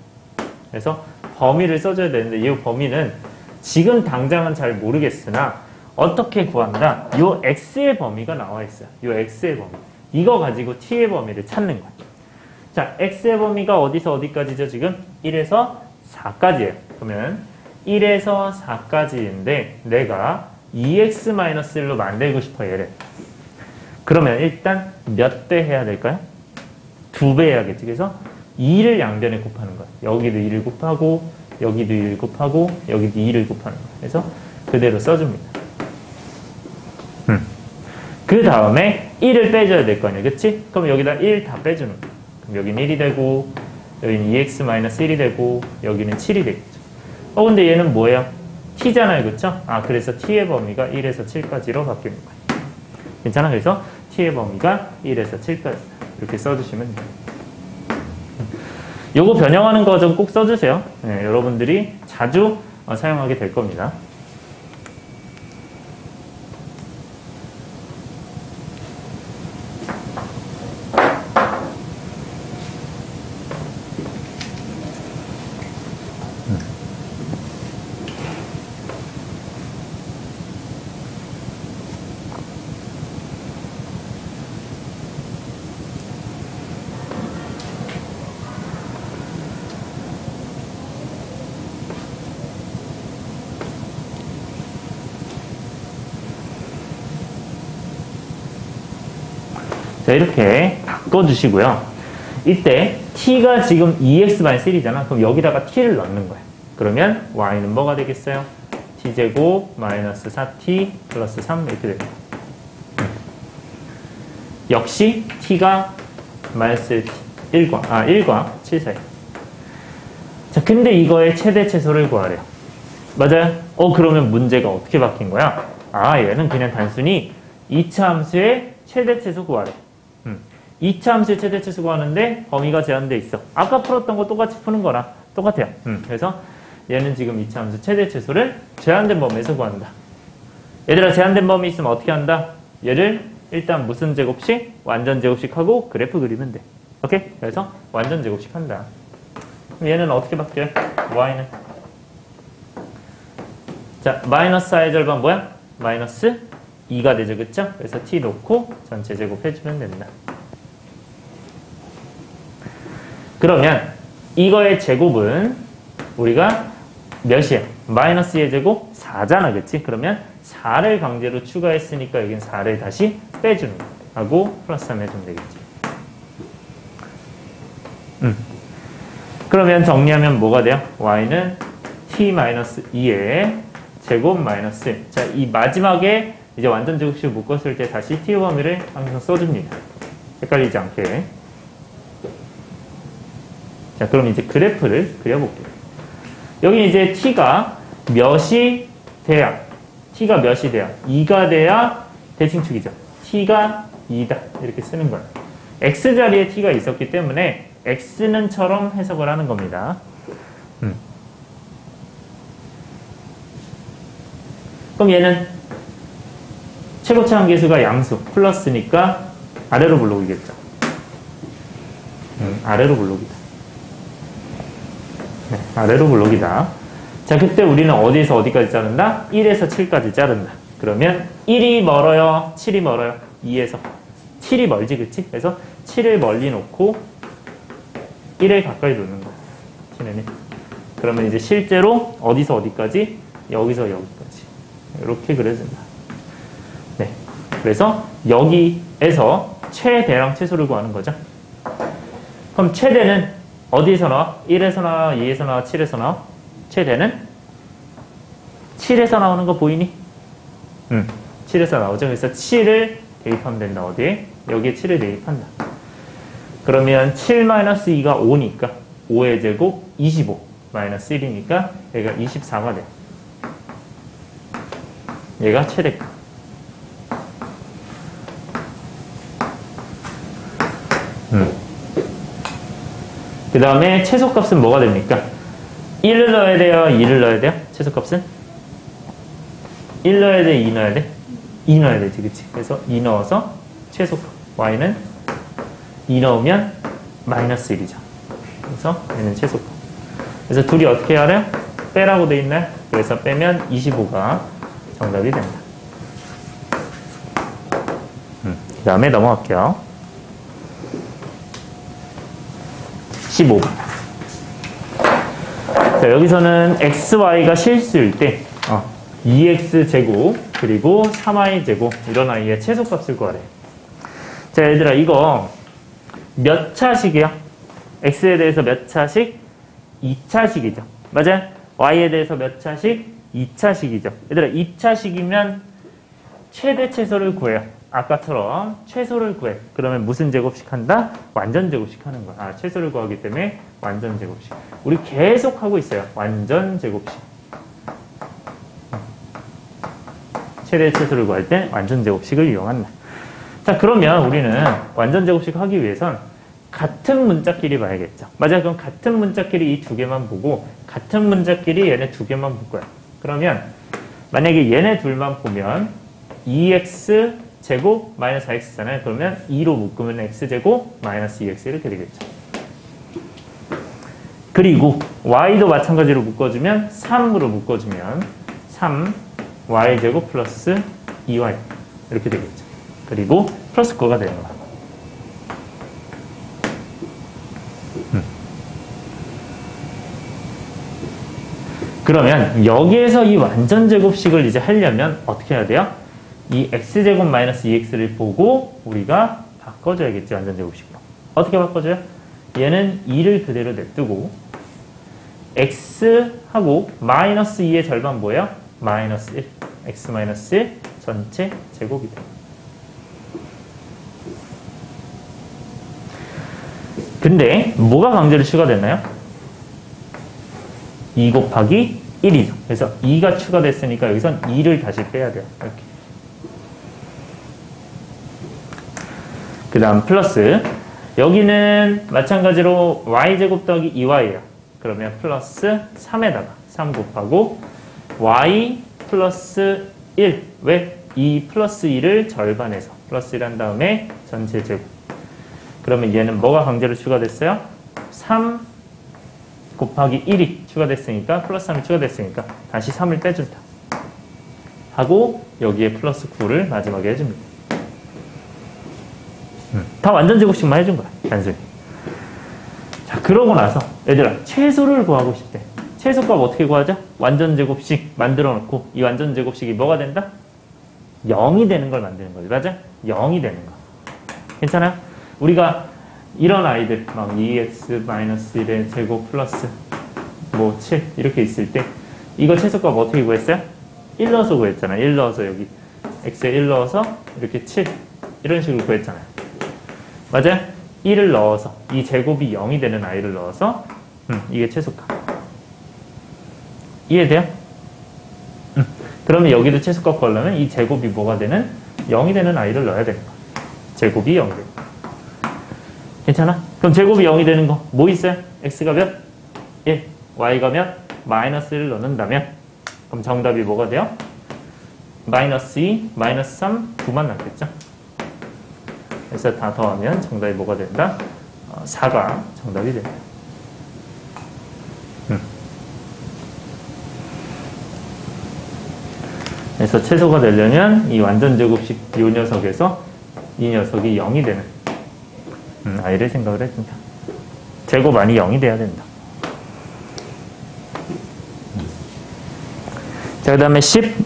그래서 범위를 써줘야 되는데, 이 범위는 지금 당장은 잘 모르겠으나, 어떻게 구한다? 요 x의 범위가 나와 있어요. 요 x의 범위. 이거 가지고 t의 범위를 찾는 거예요. 자, x의 범위가 어디서 어디까지죠? 지금 1에서 4까지예요. 그러면 1에서 4까지인데 내가 2x-1로 만들고 싶어 얘를. 그러면 일단 몇 배 해야 될까요? 2배 해야겠지. 그래서 2를 양변에 곱하는 거예요. 여기도 2를 곱하고 여기도 2를 곱하고 여기도 2를 곱하는 거예요. 그래서 그대로 써줍니다. 그 다음에 1을 빼줘야 될 거 아니야. 그치? 그럼 여기다 1 다 빼주는 거야. 그럼 여기는 1이 되고 여기는 2x-1이 되고 여기는 7이 되겠죠. 근데 얘는 뭐예요? t잖아요. 그쵸? 그래서 t의 범위가 1에서 7까지로 바뀌는 거예요. 괜찮아? 그래서 t의 범위가 1에서 7까지 이렇게 써주시면 돼요. 요거 변형하는 거 좀 꼭 써주세요. 네, 여러분들이 자주 사용하게 될 겁니다. 자, 이렇게 바꿔주시고요. 이때 t가 지금 2x-3이잖아. 그럼 여기다가 t를 넣는 거예요. 그러면 y는 뭐가 되겠어요? t제곱 마이너스 4t 플러스 3 이렇게 됩니다. 역시 t가 마이너스 1과 7 사이. 자, 근데 이거의 최대 최소를 구하래요. 맞아요? 그러면 문제가 어떻게 바뀐 거야? 얘는 그냥 단순히 2차 함수의 최대 최소 구하래. 2차 함수의 최대 최소 구하는데 범위가 제한돼 있어. 아까 풀었던 거 똑같이 푸는 거랑 똑같아요. 그래서 얘는 지금 2차 함수 최대 최소를 제한된 범위에서 구한다. 얘들아, 제한된 범위 있으면 어떻게 한다? 얘를 일단 무슨 제곱식? 완전 제곱식 하고 그래프 그리면 돼. 오케이? 그래서 완전 제곱식 한다. 그럼 얘는 어떻게 바뀌어요? y는 자, 마이너스 4의 절반 뭐야? 마이너스 2가 되죠. 그쵸? 그래서 t 놓고 전체 제곱 해주면 된다. 그러면 이거의 제곱은 우리가 몇이에요? 마이너스 2의 제곱 4잖아. 그치? 그러면 4를 강제로 추가했으니까 여긴 4를 다시 빼주는 거 하고 플러스 3 해주면 되겠지. 그러면 정리하면 뭐가 돼요? y는 t-2의 제곱 마이너스 1. 자, 이 마지막에 이제 완전 제곱식을 묶었을 때 다시 t의 범위를 항상 써줍니다. 헷갈리지 않게. 자, 그럼 이제 그래프를 그려볼게요. 여기 이제 t가 몇이 돼야 2가 돼야 대칭축이죠. t가 2다. 이렇게 쓰는 거예요. x자리에 t가 있었기 때문에 x는처럼 해석을 하는 겁니다. 그럼 얘는 최고차 한계수가 양수 플러스니까 아래로 블록이겠죠. 아래로 블록이다. 네, 아래로 블록이다. 자, 그때 우리는 어디에서 어디까지 자른다? 1에서 7까지 자른다. 그러면 1이 멀어요? 7이 멀어요? 2에서 7이 멀지, 그치? 그래서 7을 멀리 놓고 1을 가까이 놓는 거야. t는. 그러면 이제 실제로 어디서 어디까지? 여기서 여기까지. 이렇게 그려진다. 네. 그래서 여기에서 최대랑 최소를 구하는 거죠. 그럼 최대는 어디에서 나와? 1에서 나와? 2에서 나와? 7에서 나와? 최대는 7에서 나오는 거 보이니? 7에서 나오죠. 그래서 7을 대입하면 된다. 어디에? 여기에 7을 대입한다. 그러면 7-2가 5니까 5의 제곱 25 마이너스 1이니까 얘가 24가 돼. 얘가 최대값. 그 다음에 최소값은 뭐가 됩니까? 1을 넣어야 돼요? 2를 넣어야 돼요? 최소값은? 1 넣어야 돼? 2 넣어야 돼? 2 넣어야 되지, 그치? 그래서 2 넣어서 최소값. y는 2 넣으면 마이너스 1이죠. 그래서 얘는 최소값. 그래서 둘이 어떻게 하래요? 빼라고 돼 있나요? 그래서 빼면 25가 정답이 된다. 그 다음에 넘어갈게요. 15번. 자, 여기서는 xy가 실수일 때 2x제곱 그리고 3y제곱 이런 i의 최소값을 구하래. 자, 얘들아 이거 몇 차식이야? x에 대해서 몇 차식? 2차식이죠. 맞아요? y에 대해서 몇 차식? 2차식이죠. 얘들아 2차식이면 최대 최소를 구해요. 아까처럼 최소를 구해. 그러면 무슨 제곱식 한다? 완전 제곱식 하는 거야. 최소를 구하기 때문에 완전 제곱식. 우리 계속 하고 있어요. 완전 제곱식. 최대 최소를 구할 때 완전 제곱식을 이용한다. 자, 그러면 우리는 완전 제곱식 하기 위해선 같은 문자끼리 봐야겠죠. 맞아, 그럼 같은 문자끼리 이 두 개만 보고 같은 문자끼리 얘네 두 개만 볼 거야. 그러면 만약에 얘네 둘만 보면 2x 제곱 마이너스 4x잖아요. 그러면 2로 묶으면 x제곱 마이너스 2x 이렇게 되겠죠. 그리고 y도 마찬가지로 묶어주면 3으로 묶어주면 3y제곱 플러스 2y 이렇게 되겠죠. 그리고 플러스 9가 되는 거야. 그러면 여기에서 이 완전 제곱식을 이제 하려면 어떻게 해야 돼요? 이 x제곱 마이너스 2x를 보고 우리가 바꿔줘야겠지, 완전 제곱식으로. 어떻게 바꿔줘요? 얘는 2를 그대로 냅두고 x하고 마이너스 2의 절반 뭐예요? 마이너스 1. x 마이너스 1 전체 제곱이 돼요. 근데 뭐가 강제로 추가됐나요? 2 곱하기 1이죠. 그래서 2가 추가됐으니까 여기선 2를 다시 빼야 돼요. 이렇게. 그 다음 플러스. 여기는 마찬가지로 y제곱 더하기 2y예요. 그러면 플러스 3에다가 3 곱하고 y 플러스 1. 왜? 2 플러스 2를 절반해서 플러스 1 한 다음에 전체 제곱. 그러면 얘는 뭐가 강제로 추가됐어요? 3 곱하기 1이 추가됐으니까 플러스 3이 추가됐으니까 다시 3을 빼준다. 하고 여기에 플러스 9를 마지막에 해줍니다. 다 완전 제곱식만 해준 거야. 단순히. 자, 그러고 나서 얘들아 최소를 구하고 싶대. 최소값 어떻게 구하죠? 완전 제곱식 만들어 놓고 이 완전 제곱식이 뭐가 된다? 0이 되는 걸 만드는 거지. 맞아? 0이 되는 거. 괜찮아요? 우리가 이런 아이들 막 2x-1의 제곱 플러스 뭐 7 이렇게 있을 때 이거 최소값 어떻게 구했어요? 1 넣어서 구했잖아. 1 넣어서 여기 x에 1 넣어서 이렇게 7 이런 식으로 구했잖아요. 맞아요? 1을 넣어서 이 제곱이 0이 되는 아이를 넣어서 이게 최소값. 이해돼요? 그러면 여기도 최소값 구하려면 이 제곱이 뭐가 되는? 0이 되는 아이를 넣어야 되는 거야. 제곱이 0이 되는 거야. 괜찮아? 그럼 제곱이 0이 되는 거 뭐 있어요? x가 몇? 1. y가 몇? 마이너스 1을 넣는다면 그럼 정답이 뭐가 돼요? 마이너스 2, 마이너스 3, 9만 남겠죠? 그래서 다 더하면 정답이 뭐가 된다? 4가 정답이 된다. 그래서 최소가 되려면 이 완전 제곱식 이 녀석에서 이 녀석이 0이 되는 아이를 생각을 해준다. 제곱안이 0이 돼야 된다. 자, 그 다음에 15번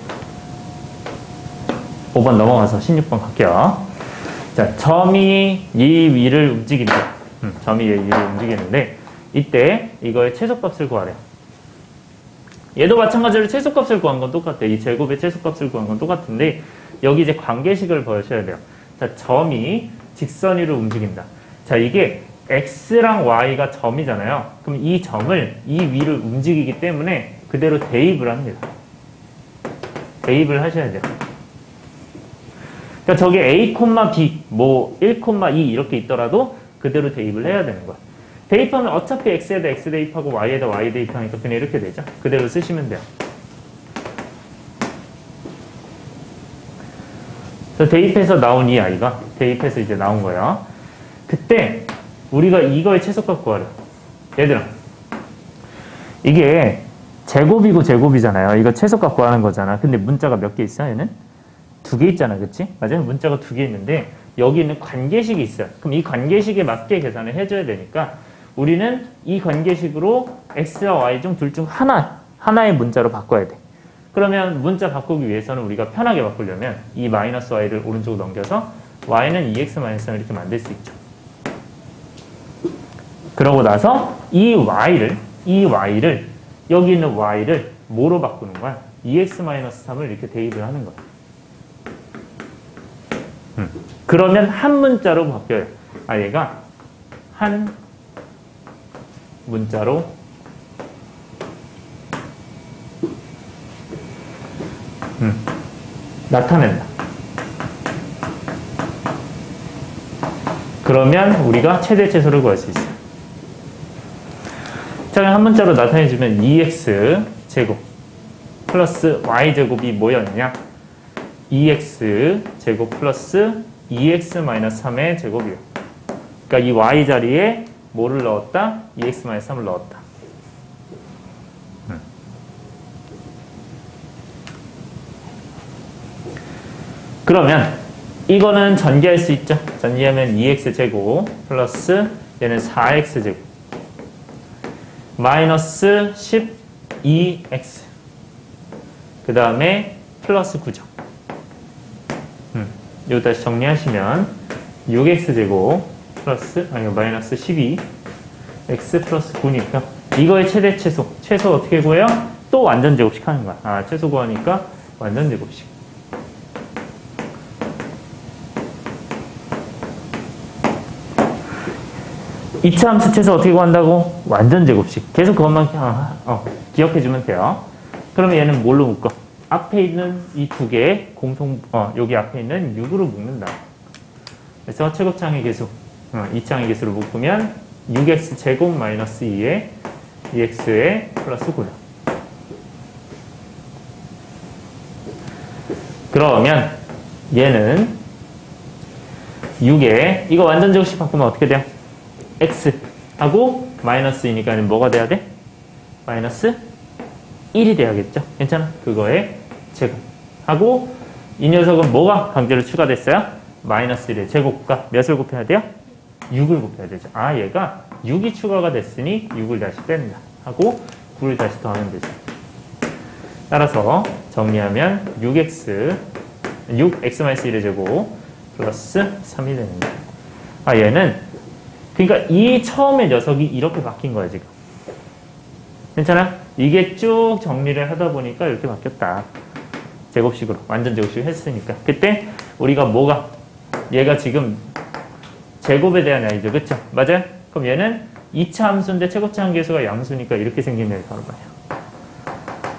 넘어가서 16번 갈게요. 자, 점이 이 위를 움직인다. 점이 이 위를 움직이는데 이때 이거의 최소값을 구하래요. 얘도 마찬가지로 최소값을 구한 건 똑같아요. 이 제곱의 최소값을 구한 건 똑같은데 여기 이제 관계식을 보셔야 돼요. 자, 점이 직선 위로 움직인다. 자, 이게 x랑 y가 점이잖아요. 그럼 이 점을 이 위를 움직이기 때문에 그대로 대입을 합니다. 대입을 하셔야 돼요. 그러니까 저게 a, b, 뭐 1, 2 이렇게 있더라도 그대로 대입을 해야 되는 거야. 대입하면 어차피 x에다 x 대입하고 y에다 y 대입하니까 그냥 이렇게 되죠. 그대로 쓰시면 돼요. 그래서 대입해서 나온 이 아이가 대입해서 이제 나온 거예요. 그때 우리가 이거의 최소값 구하래. 얘들아, 이게 제곱이고 제곱이잖아요. 이거 최소값 구하는 거잖아. 근데 문자가 몇 개 있어? 얘는 두 개 있잖아, 그치? 맞아요. 문자가 두 개 있는데 여기는 관계식이 있어요. 그럼 이 관계식에 맞게 계산을 해줘야 되니까 우리는 이 관계식으로 x와 y 중 둘 중 하나의 문자로 바꿔야 돼. 그러면 문자 바꾸기 위해서는 우리가 편하게 바꾸려면 이 마이너스 y를 오른쪽으로 넘겨서 y는 2x 마이너스 3을 이렇게 만들 수 있죠. 그러고 나서 이 y를 여기 있는 y를 뭐로 바꾸는 거야? 2x 마이너스 3을 이렇게 대입을 하는 거야. 그러면 한 문자로 바뀌어요. 얘가 한 문자로 나타낸다. 그러면 우리가 최대 최소를 구할 수 있어요. 자, 그럼 한 문자로 나타내주면 2x 제곱 플러스 y 제곱이 뭐였냐? 2x 제곱 플러스 2x 마이너스 3의 제곱이요. 그러니까 이 y 자리에 뭐를 넣었다? 2x 마이너스 3을 넣었다. 그러면 이거는 전개할 수 있죠. 전개하면 2x 제곱 플러스 얘는 4x 제곱 마이너스 12x 그 다음에 플러스 9죠. 이거 다시 정리하시면 6x 제곱 플러스 마이너스 12x 플러스 9니까 이거의 최대 최소 어떻게 구해요? 또 완전 제곱식 하는 거야. 최소 구하니까 완전 제곱식. 이차 함수 최소 어떻게 구한다고? 완전 제곱식. 계속 그것만 기억해주면 돼요. 그러면 얘는 뭘로 묶어? 앞에 있는 이 두 개의 여기 앞에 있는 6으로 묶는다. 그래서 최고창의 계수, 2창의 계수를 묶으면 6x 제곱 마이너스 2에 2x에 플러스 9다. 그러면 얘는 6에 이거 완전 제곱식 바꾸면 어떻게 돼요? x하고 마이너스이니까 뭐가 돼야 돼? 마이너스 1이 돼야겠죠? 괜찮아? 그거에 제곱하고 이 녀석은 뭐가 강제로 추가됐어요? 마이너스 1의 제곱과 몇을 곱해야 돼요? 6을 곱해야 되죠. 얘가 6이 추가가 됐으니 6을 다시 뺀다 하고 9를 다시 더하면 되죠. 따라서 정리하면 6x-1의 제곱 플러스 3이 됩니다. 얘는 그러니까 이 처음에 녀석이 이렇게 바뀐 거야 지금. 괜찮아? 이게 쭉 정리를 하다 보니까 이렇게 바뀌었다. 제곱식으로 완전 제곱식으로 했으니까. 그때 우리가 얘가 지금 제곱에 대한 아이죠. 그쵸? 맞아요? 그럼 얘는 2차 함수인데 최고차 함계수가 양수니까 이렇게 생긴 애가 바로 말이야.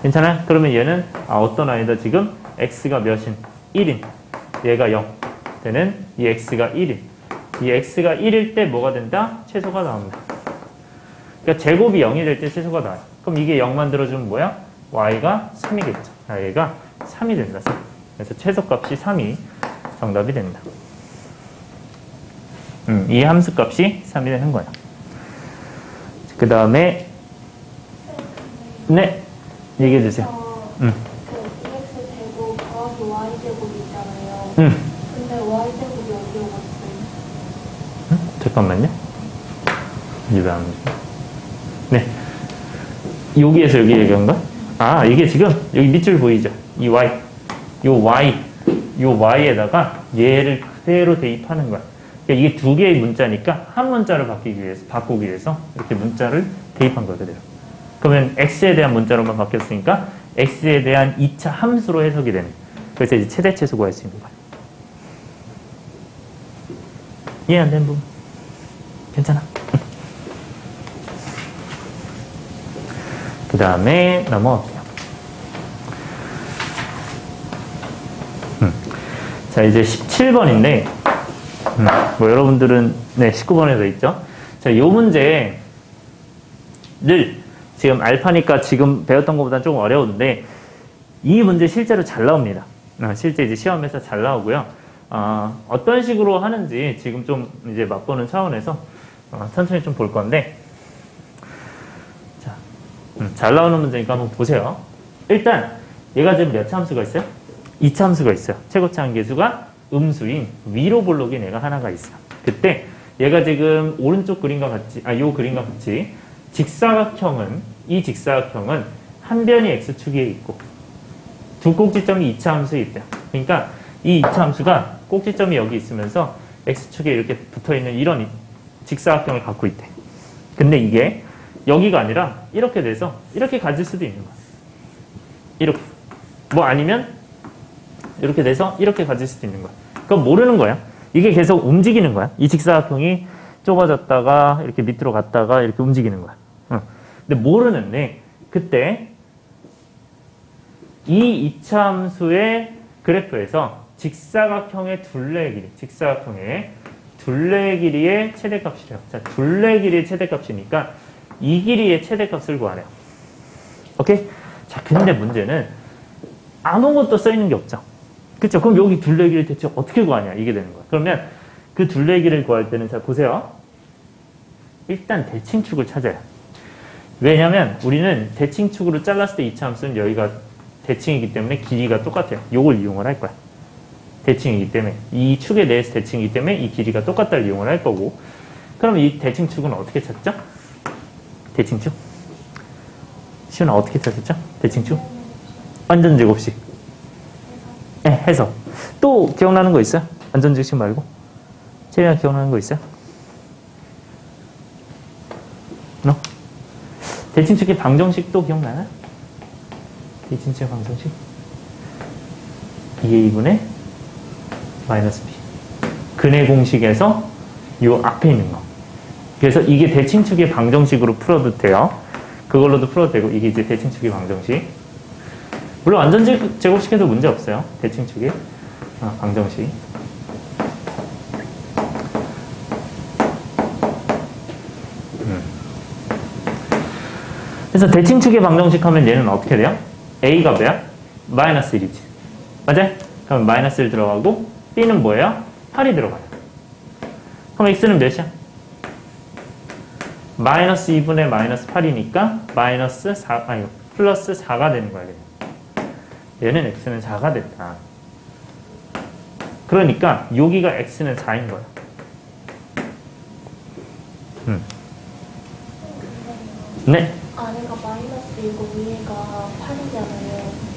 괜찮아? 그러면 얘는 어떤 아이다 지금 x가 몇인? 1인. 얘가 0. 되는 이 x가 1인. 이 x가 1일 때 뭐가 된다? 최소가 나옵니다. 그러니까 제곱이 0이 될 때 최소가 나와요. 그럼 이게 0 만들어주면 뭐야? y가 3이겠죠. 얘가 3이 된다. 3. 그래서 최소값이 3이 정답이 된다. 이 함수값이 3이 되는 거예요. 그 다음에 네, 얘기해 주세요. 그 2x 제곱 더하기 y 제곱 있잖아요. 근데 y 제곱이 어디 오고 있어요? 잠깐만요. 이게 안 네. 여기에서 여기 얘기한 거야? 이게 지금 여기 밑줄 보이죠? 이 y. 요 y에다가 얘를 그대로 대입하는 거야. 그러니까 이게 두 개의 문자니까 한 문자를 바꾸기 위해서 이렇게 문자를 대입한 거야, 그대로. 그러면 x에 대한 문자로만 바뀌었으니까 x에 대한 2차 함수로 해석이 되는. 그래서 이제 최대 최소 구할 수 있는 거야. 이해 안 되는 부분? 괜찮아? 그 다음에 넘어갈게요. 자, 이제 17번인데, 여러분들은, 19번에 더 있죠? 자, 요 문제, 지금 알파니까 지금 배웠던 것보다 조금 어려운데 이 문제 실제로 잘 나옵니다. 실제 이제 시험에서 잘 나오고요. 어떤 식으로 하는지 지금 좀 이제 맛보는 차원에서 천천히 좀 볼 건데 자, 잘 나오는 문제니까 한번 보세요. 일단 얘가 지금 몇 참수가 있어요? 2참수가 있어요. 최고차 한계수가 음수인 위로 볼록인 애가 하나가 있어요. 그때 얘가 지금 오른쪽 그림과 같이 요 그림과 같이 이 직사각형은 한 변이 x축에 있고 두 꼭지점이 2차함수에 있대요. 그러니까 이 2차함수가 꼭지점이 여기 있으면서 x축에 이렇게 붙어있는 이런 직사각형을 갖고 있대. 근데 이게 여기가 아니라 이렇게 돼서 이렇게 가질 수도 있는 거야. 이렇게. 뭐 아니면 이렇게 돼서 이렇게 가질 수도 있는 거야. 그건 모르는 거야. 이게 계속 움직이는 거야. 이 직사각형이 좁아졌다가 이렇게 밑으로 갔다가 이렇게 움직이는 거야. 근데 모르는데 그때 이 2차 함수의 그래프에서 직사각형의 둘레의 길이의 최대값이래요. 자, 둘레의 길이의 최대값이니까 이 길이의 최대값을 구하래요. 오케이? 자, 근데 문제는 아무것도 써 있는 게 없죠. 그쵸? 그럼 여기 둘레의 길이 대체 어떻게 구하냐? 이게 되는 거야. 그러면 그 둘레의 길이를 구할 때는 자, 보세요. 일단 대칭축을 찾아요. 왜냐면 우리는 대칭축으로 잘랐을 때 2차 함수는 여기가 대칭이기 때문에 길이가 똑같아요. 요걸 이용을 할 거야. 대칭이기 때문에. 이 축에 대해서 대칭이기 때문에 이 길이가 똑같다를 이용을 할 거고. 그럼 이 대칭축은 어떻게 찾죠? 대칭축? 시훈아 어떻게 찾았죠? 대칭축? 완전 제곱식. 네, 해서. 또 기억나는 거 있어요? 완전 제곱식 말고? 재미가 기억나는 거 있어요? No? 대칭축의 방정식 또 기억나나요? 대칭축의 방정식? 2a 분의 마이너스 b. 근의 공식에서 요 앞에 있는 거. 그래서 이게 대칭축의 방정식으로 풀어도 돼요. 그걸로도 풀어도 되고 이게 이제 대칭축의 방정식. 물론 완전 제곱식에도 문제 없어요. 대칭축의 방정식. 그래서 대칭축의 방정식 하면 얘는 어떻게 돼요? a가 뭐야? 마이너스 1이지. 맞아요? 그럼 마이너스 1 들어가고 b는 뭐예요? 8이 들어가요. 그럼 x는 몇이야? 마이너스 2분의 마이너스 8이니까 플러스 4가 되는 거야. 얘는 x는 4가 됐다. 그러니까 여기가 x는 4인 거야. 네. 아래가 마이너스이고 위에가 8이잖아요.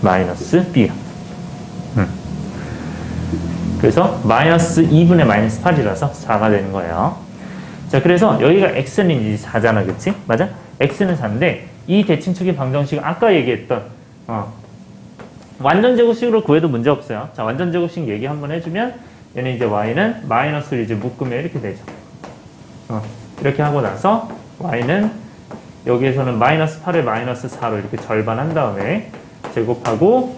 마이너스 b야. 그래서 마이너스 2분의 마이너스 8이라서 4가 되는 거예요. 자, 그래서 여기가 x는 이제 4잖아, 그치? 맞아? x는 4인데 이 대칭축의 방정식은 아까 얘기했던 완전 제곱식으로 구해도 문제 없어요. 자, 완전 제곱식 얘기 한번 해주면 얘는 이제 y는 마이너스를 이제 묶으면 이렇게 되죠. 이렇게 하고 나서 y는 여기에서는 마이너스 8을 마이너스 4로 이렇게 절반한 다음에 제곱하고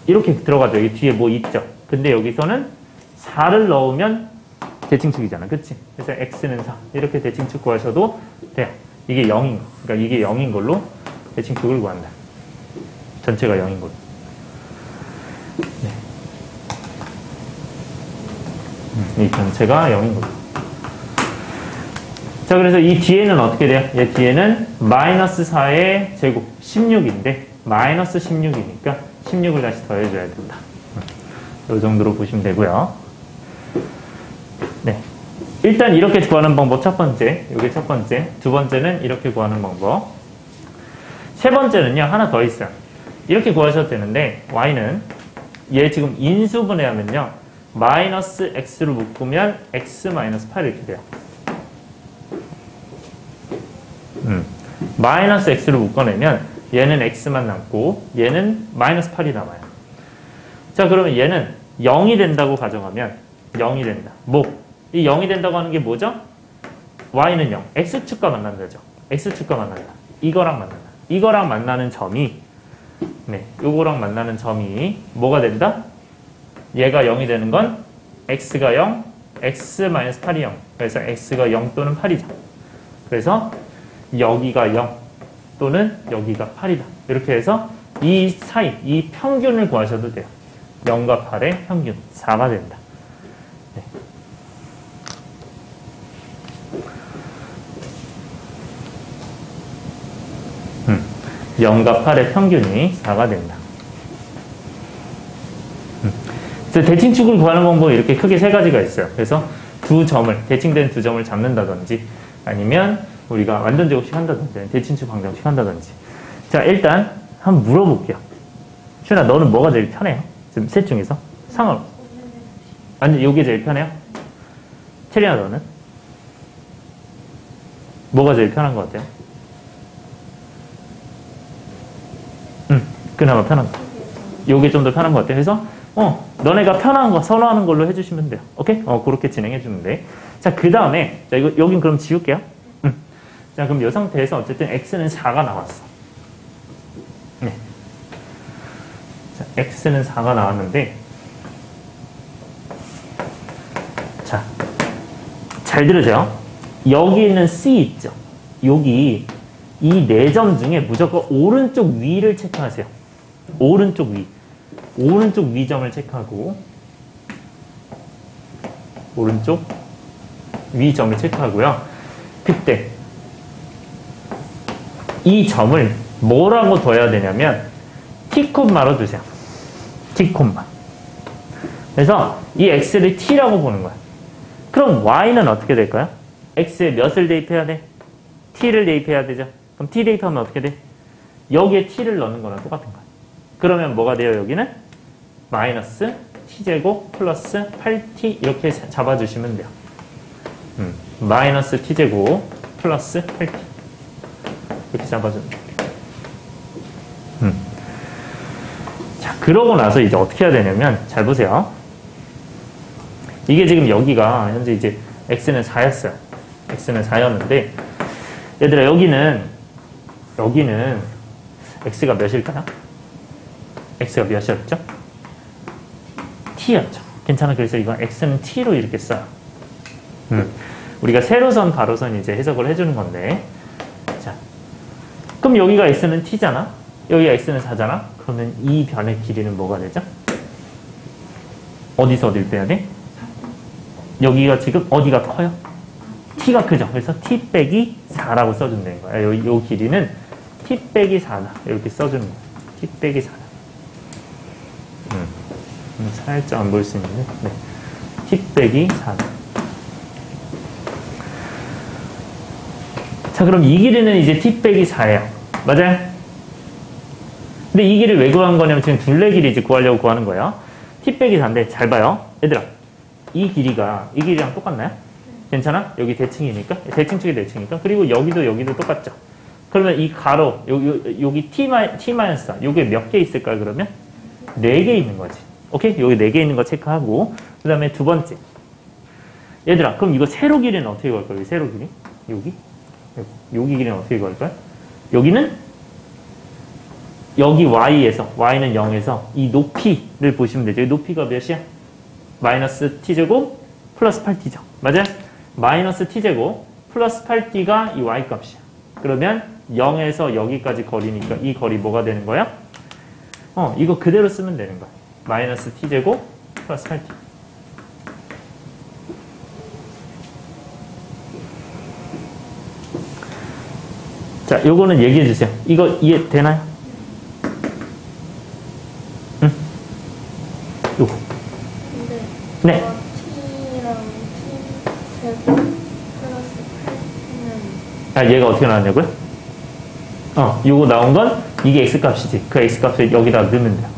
이렇게 들어가죠. 여기 뒤에 뭐 있죠. 근데 여기서는 4를 넣으면 대칭축이잖아. 그치? 그래서 x는 4. 이렇게 대칭축 구하셔도 돼요. 이게 0인 거. 그러니까 이게 0인 걸로 대칭축을 구한다. 전체가 0인 걸로. 네. 이 전체가 0인 걸로. 자, 그래서 이 뒤에는 어떻게 돼요? 얘 뒤에는 마이너스 4의 제곱 16인데 마이너스 16이니까 16을 다시 더해줘야 된다. 이 정도로 보시면 되고요. 네. 일단 이렇게 구하는 방법 첫 번째, 이게 첫 번째. 두 번째는 이렇게 구하는 방법. 세 번째는요, 하나 더 있어요. 이렇게 구하셔도 되는데 y는 얘 지금 인수분해하면요 마이너스 x로 묶으면 x 마이너스 8 이렇게 돼요. 마이너스 x로 묶어내면 얘는 x만 남고 얘는 마이너스 8이 남아요. 자, 그러면 얘는 0이 된다고 가정하면 0이 된다. 이 0이 된다고 하는 게 뭐죠? y는 0. x축과 만난다죠. x축과 만난다. 이거랑 만난다. 이거랑 만나는 점이 요거랑 만나는 점이 뭐가 된다? 얘가 0이 되는 건 x가 0, x-8이 0. 그래서 x가 0 또는 8이죠. 그래서 여기가 0 또는 여기가 8이다. 이렇게 해서 이 사이, 이 평균을 구하셔도 돼요. 0과 8의 평균 4가 된다. 네. 0과 8의 평균이 4가 된다. 그래서 대칭축을 구하는 방법은 이렇게 크게 세 가지가 있어요. 그래서 대칭된 두 점을 잡는다든지 아니면 우리가 완전 제곱식 한다든지 대칭축 방정식 한다든지. 자, 일단 한번 물어볼게요. 슈나, 너는 뭐가 제일 편해요? 지금 셋 중에서? 아니, 이게 제일 편해요? 체리나, 너는? 뭐가 제일 편한 것 같아요? 그나마 편한 거. 요게 좀 더 편한 것 같아요. 그래서 너네가 편한 거 선호하는 걸로 해주시면 돼요. 오케이? 그렇게 진행해주면 돼. 자, 그 다음에 자, 여긴 그럼 지울게요. 자, 그럼 이 상태에서 어쨌든 x는 4가 나왔어. 네. 자, x는 4가 나왔는데, 자, 잘 들으세요. 여기 있는 c 있죠? 여기 이 네 점 중에 무조건 오른쪽 위를 체크하세요. 오른쪽 위. 오른쪽 위 점을 체크하고, 오른쪽 위 점을 체크하고요. 그때 이 점을 뭐라고 둬야 되냐면 t, 로 두세요. t. 그래서 이 x를 t라고 보는 거야. 그럼 y는 어떻게 될까요? x에 몇을 대입해야 돼? t를 대입해야 되죠. 그럼 t 대입하면 어떻게 돼? 여기에 t를 넣는 거랑 똑같은 거야. 그러면 뭐가 돼요? 여기는 마이너스 t제곱 플러스 8t 이렇게 잡아주시면 돼요. 마이너스 t제곱 플러스 8t 이렇게 잡아주면 돼요. 자, 그러고 나서 이제 어떻게 해야 되냐면, 잘 보세요. 이게 지금 여기가 현재 이제 x는 4였어요. x는 4였는데, 얘들아, 여기는 x가 몇일까요? x가 몇이었죠? t였죠. 괜찮아. 그래서 이건 x는 t로 이렇게 써요. 우리가 세로선, 가로선 이제 해석을 해주는 건데, 자, 그럼 여기가 x는 t잖아? 여기가 x는 4잖아? 그러면 이 변의 길이는 뭐가 되죠? 어디서 어딜 빼야 돼? 여기가 지금 어디가 커요? t가 크죠? 그래서 t 빼기 4라고 써준다는 거야. 요 길이는 t 빼기 4다. 이렇게 써주는 거야. t 빼기 4다. 살짝 안 보일 수 있는데, 네. t 빼기 4다. 자, 그럼 이 길이는 이제 t 빼기 4예요. 맞아요? 근데 이 길이를 왜 구한 거냐면 지금 둘레 길이 이제 구하려고 구하는 거예요. t 빼기 4인데 잘 봐요. 얘들아, 이 길이랑 똑같나요? 괜찮아? 여기 대칭이니까? 대칭축이 대칭이니까? 그리고 여기도 똑같죠? 그러면 이 가로, 여기 t-4, 요게 몇 개 있을까요, 그러면? 4개 있는 거지. 오케이? 여기 4개 있는 거 체크하고, 그 다음에 두 번째. 얘들아, 그럼 이거 세로 길이는 어떻게 구할 거야? 세로 길이? 여기 길이는 어떻게 구할 거야? 여기는? 여기 y는 0에서 이 높이를 보시면 되죠. 이 높이가 몇이야? 마이너스 t제곱 플러스 8t죠. 맞아요? 마이너스 t제곱 플러스 8t가 이 y값이야. 그러면 0에서 여기까지 거리니까 이 거리 뭐가 되는 거야? 이거 그대로 쓰면 되는 거야. 마이너스 t제곱 플러스 8t. 자, 요거는 얘기해 주세요. 이거 이해되나요? 응? 요거. 근데 네. t랑 t 제곱 플러스 8는 아, 얘가 어떻게 나왔냐고요? 요거 나온 건 이게 x값이지. 그 x값을 여기다 넣으면 돼요.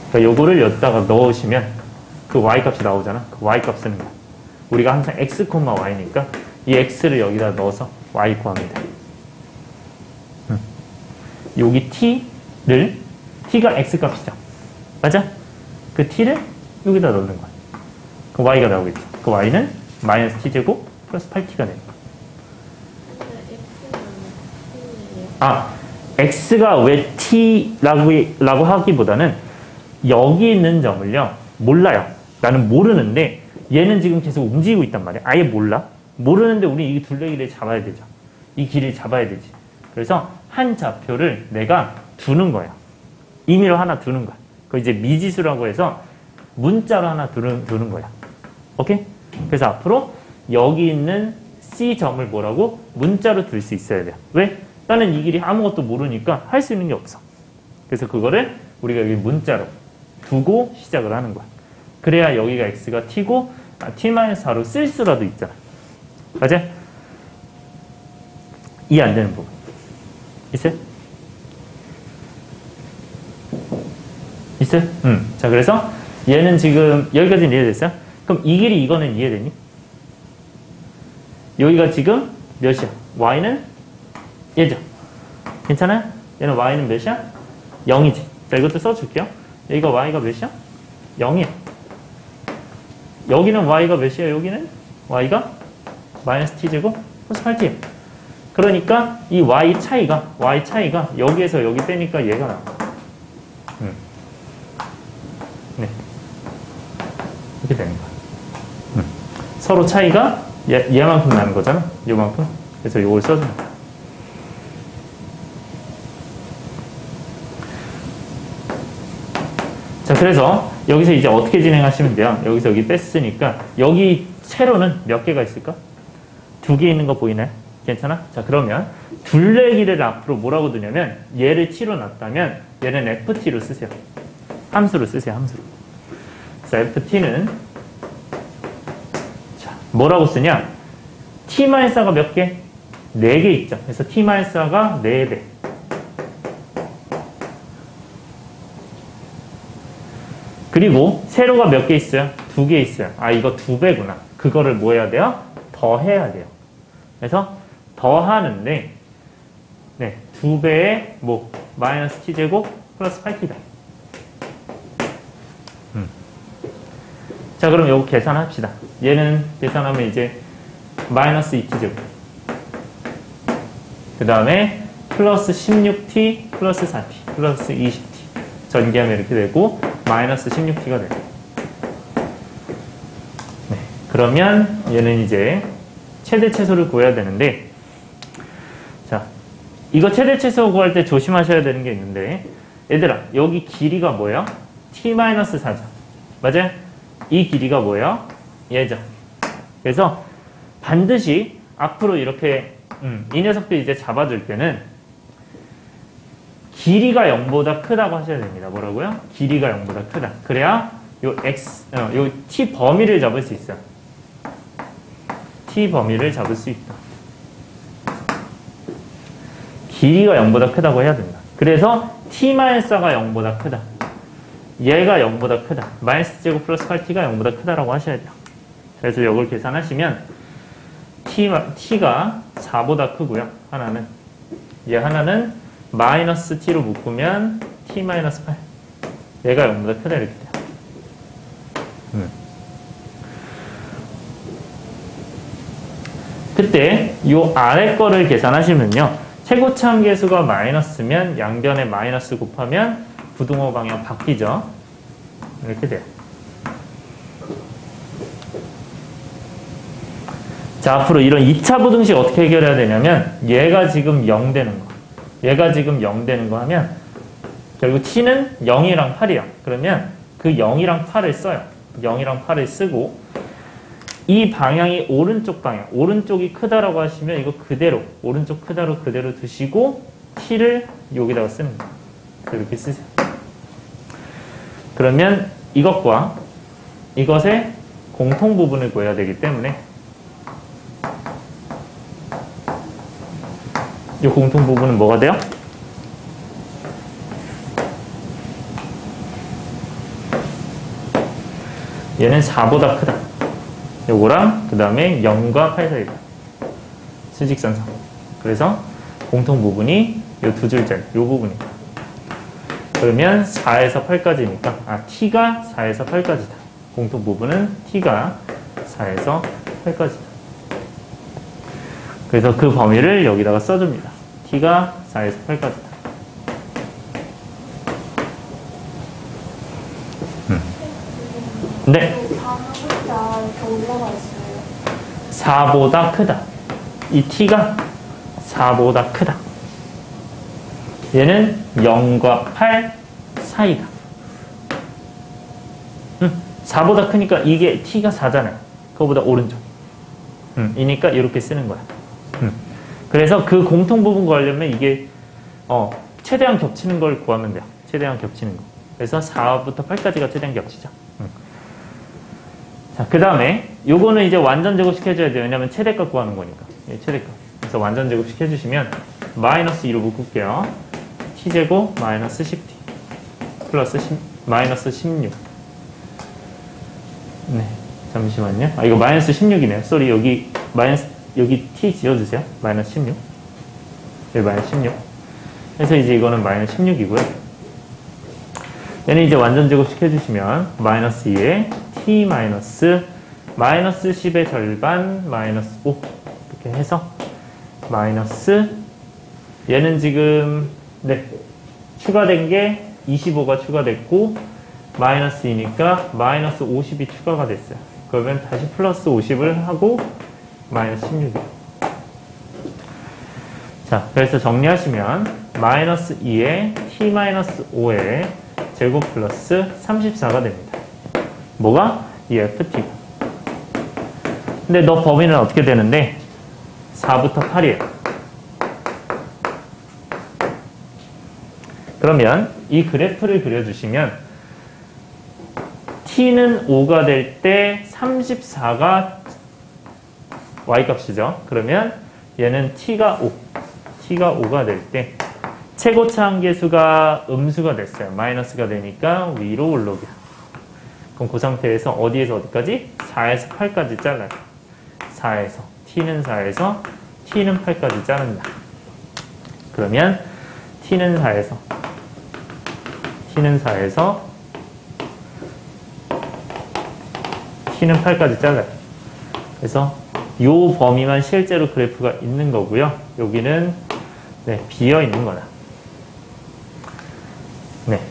그러니까 요거를 여기다가 넣으시면 그 y값이 나오잖아. 그 y값 쓰는 거야. 우리가 항상 x, y니까 이 x를 여기다 넣어서 y 구하면 돼. 여기 t가 x값이죠. 맞아? 그 t를 여기다 넣는 거야. 그 y가 나오겠죠. 그 y는 마이너스 t제곱 플러스 8t가 되는 거야. x가 왜 t라고 하기보다는 여기 있는 점을요, 몰라요. 나는 모르는데 얘는 지금 계속 움직이고 있단 말이야. 아예 몰라. 모르는데 우리 이 둘레길을 잡아야 되죠. 이 길을 잡아야 되지. 그래서 한 좌표를 내가 두는 거야. 임의로 하나 두는 거야. 그 이제 미지수라고 해서 문자로 하나 두는 거야. 오케이? 그래서 앞으로 여기 있는 C점을 뭐라고? 문자로 둘 수 있어야 돼요. 왜? 나는 이 길이 아무것도 모르니까 할 수 있는 게 없어. 그래서 그거를 우리가 여기 문자로 두고 시작을 하는 거야. 그래야 여기가 X가 T고 T-4로 쓸 수라도 있잖아. 맞아? 이해 안 되는 부분. 있어요? 있어요? 자, 그래서 얘는 지금 여기까지는 이해됐어요? 그럼 이 길이 이거는 이해되니? 여기가 지금 몇이야? Y는 얘죠? 괜찮아요? 얘는 Y는 몇이야? 0이지. 자, 이것도 써줄게요. 여기가 Y가 몇이야? 0이야. 여기는 Y가 몇이야? 여기는 Y가 마이너스 T제곱 플러스 8T. 그러니까 이 Y 차이가 여기에서 여기 빼니까 얘가 나와. 네. 이렇게 되는 거야. 서로 차이가 얘만큼 나는 거잖아. 요만큼. 그래서 요걸 써주는 거야. 자, 그래서 여기서 이제 어떻게 진행하시면 돼요? 여기서 여기 뺐으니까 여기 세로는 몇 개가 있을까? 2개 있는 거 보이나요? 괜찮아? 자, 그러면 둘레길을 앞으로 뭐라고 두냐면 얘를 T로 놨다면 얘는 FT로 쓰세요. 함수로 쓰세요. 함수로. 그래서 FT는 자, 뭐라고 쓰냐? T-4가 몇 개? 4개 있죠. 그래서 T-4가 4배. 그리고 세로가 몇 개 있어요? 2개 있어요. 아, 이거 2배구나. 그거를 뭐 해야 돼요? 더해야 돼요. 그래서 더하는데 네, 2배의 뭐 마이너스 t제곱 플러스 8t다. 자, 그럼 요거 계산합시다. 얘는 계산하면 이제 마이너스 2t제곱 그 다음에 플러스 16t 플러스 4t 플러스 20t 전개하면 이렇게 되고 마이너스 16t가 돼요. 네, 그러면 얘는 이제 최대 최소를 구해야 되는데, 자, 이거 최대 최소 구할 때 조심하셔야 되는 게 있는데, 얘들아, 여기 길이가 뭐예요? t-4죠. 맞아요? 이 길이가 뭐예요? 얘죠. 그래서 반드시 앞으로 이렇게 이 녀석들 이제 잡아줄 때는 길이가 0보다 크다고 하셔야 됩니다. 뭐라고요? 길이가 0보다 크다. 그래야 요 요 t 범위를 잡을 수 있어요. t 범위를 잡을 수 있다. 길이가 0보다 크다고 해야 된다. 그래서 t-4가 0보다 크다. 얘가 0보다 크다. 마이너스 제곱 플러스 8t가 0보다 크다라고 하셔야 돼요. 그래서 이걸 계산하시면 t가 4보다 크고요. 하나는 얘 하나는 마이너스 t로 묶으면 t-8 얘가 0보다 크다 이렇게 돼요. 그때 요 아래 거를 계산하시면요. 최고참 계수가 마이너스면 양변에 마이너스 곱하면 부등호 방향 바뀌죠. 이렇게 돼요. 자, 앞으로 이런 2차 부등식 어떻게 해결해야 되냐면 얘가 지금 0 되는 거. 얘가 지금 0 되는 거 하면 결국 t는 0이랑 8이야. 그러면 그 0이랑 8을 써요. 0이랑 8을 쓰고 이 방향이 오른쪽 방향, 오른쪽이 크다라고 하시면 이거 그대로 오른쪽 크다로 그대로 두시고 t를 여기다가 쓰는 거예요. 이렇게 쓰세요. 그러면 이것과 이것의 공통 부분을 구해야 되기 때문에 이 공통 부분은 뭐가 돼요? 얘는 4보다 크다. 요거랑 그 다음에 0과 8 사이다. 수직선상. 그래서 공통 부분이 요 두 줄짜리 요 부분이다. 그러면 4에서 8까지니까 t가 4에서 8까지다. 공통 부분은 t가 4에서 8까지다. 그래서 그 범위를 여기다가 써줍니다. t가 4에서 8까지다. 네. 4는 혼자 뭐가 있어요? 4보다 크다. 이 t가 4보다 크다. 얘는 0과 8 사이다. 4보다 크니까 이게 t가 4잖아요. 그거보다 오른쪽. 이니까 이렇게 쓰는 거야. 그래서 그 공통 부분 구하려면 이게 최대한 겹치는 걸 구하면 돼요. 최대한 겹치는 거. 그래서 4부터 8까지가 최대한 겹치죠. 자, 그 다음에 요거는 이제 완전 제곱시켜줘야 돼요. 왜냐면 최대값 구하는 거니까. 예, 최대값. 그래서 완전 제곱시켜주시면 마이너스 2로 묶을게요. t제곱 마이너스 10t 플러스 마이너스 16. 네, 잠시만요. 아, 이거 마이너스 16이네요. 쏘리, 여기 여기 t 지어주세요. 마이너스 16. 여기 마이너스 16. 그래서 이제 이거는 마이너스 16이고요. 얘는 이제 완전 제곱시켜주시면 마이너스 2에 t 마이너스 10의 절반 마이너스 5 이렇게 해서 마이너스 얘는 지금 추가된 게 25가 추가됐고 마이너스이니까 마이너스 50이 추가가 됐어요. 그러면 다시 플러스 50을 하고 마이너스 16이에요. 자, 그래서 정리하시면 마이너스 2에 t 마이너스 5의 제곱 플러스 34가 됩니다. 뭐가? 이 ft가. 근데 너 범위는 어떻게 되는데? 4부터 8이에요. 그러면 이 그래프를 그려주시면 t는 5가 될 때 34가 y값이죠. 그러면 얘는 t가 5가 될 때 최고차 한계수가 음수가 됐어요. 마이너스가 되니까 위로 올라오게. 그럼 그 상태에서 어디에서 어디까지? 4에서 8까지 잘라요. 4에서 t는 4에서 t는 8까지 자른다. 그러면 t는 4에서 t는 8까지 잘라요. 그래서 요 범위만 실제로 그래프가 있는 거고요. 여기는 비어 있는 거다. 네.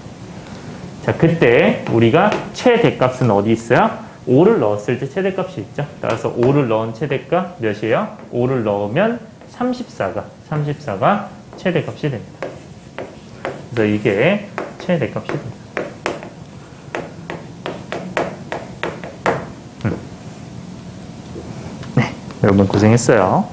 자, 그때 우리가 최대값은 어디 있어요? 5를 넣었을 때 최대값이 있죠. 따라서 5를 넣은 최대값 몇이에요? 5를 넣으면 34가 최대값이 됩니다. 그래서 이게 최대값이 됩니다. 네, 여러분 고생했어요.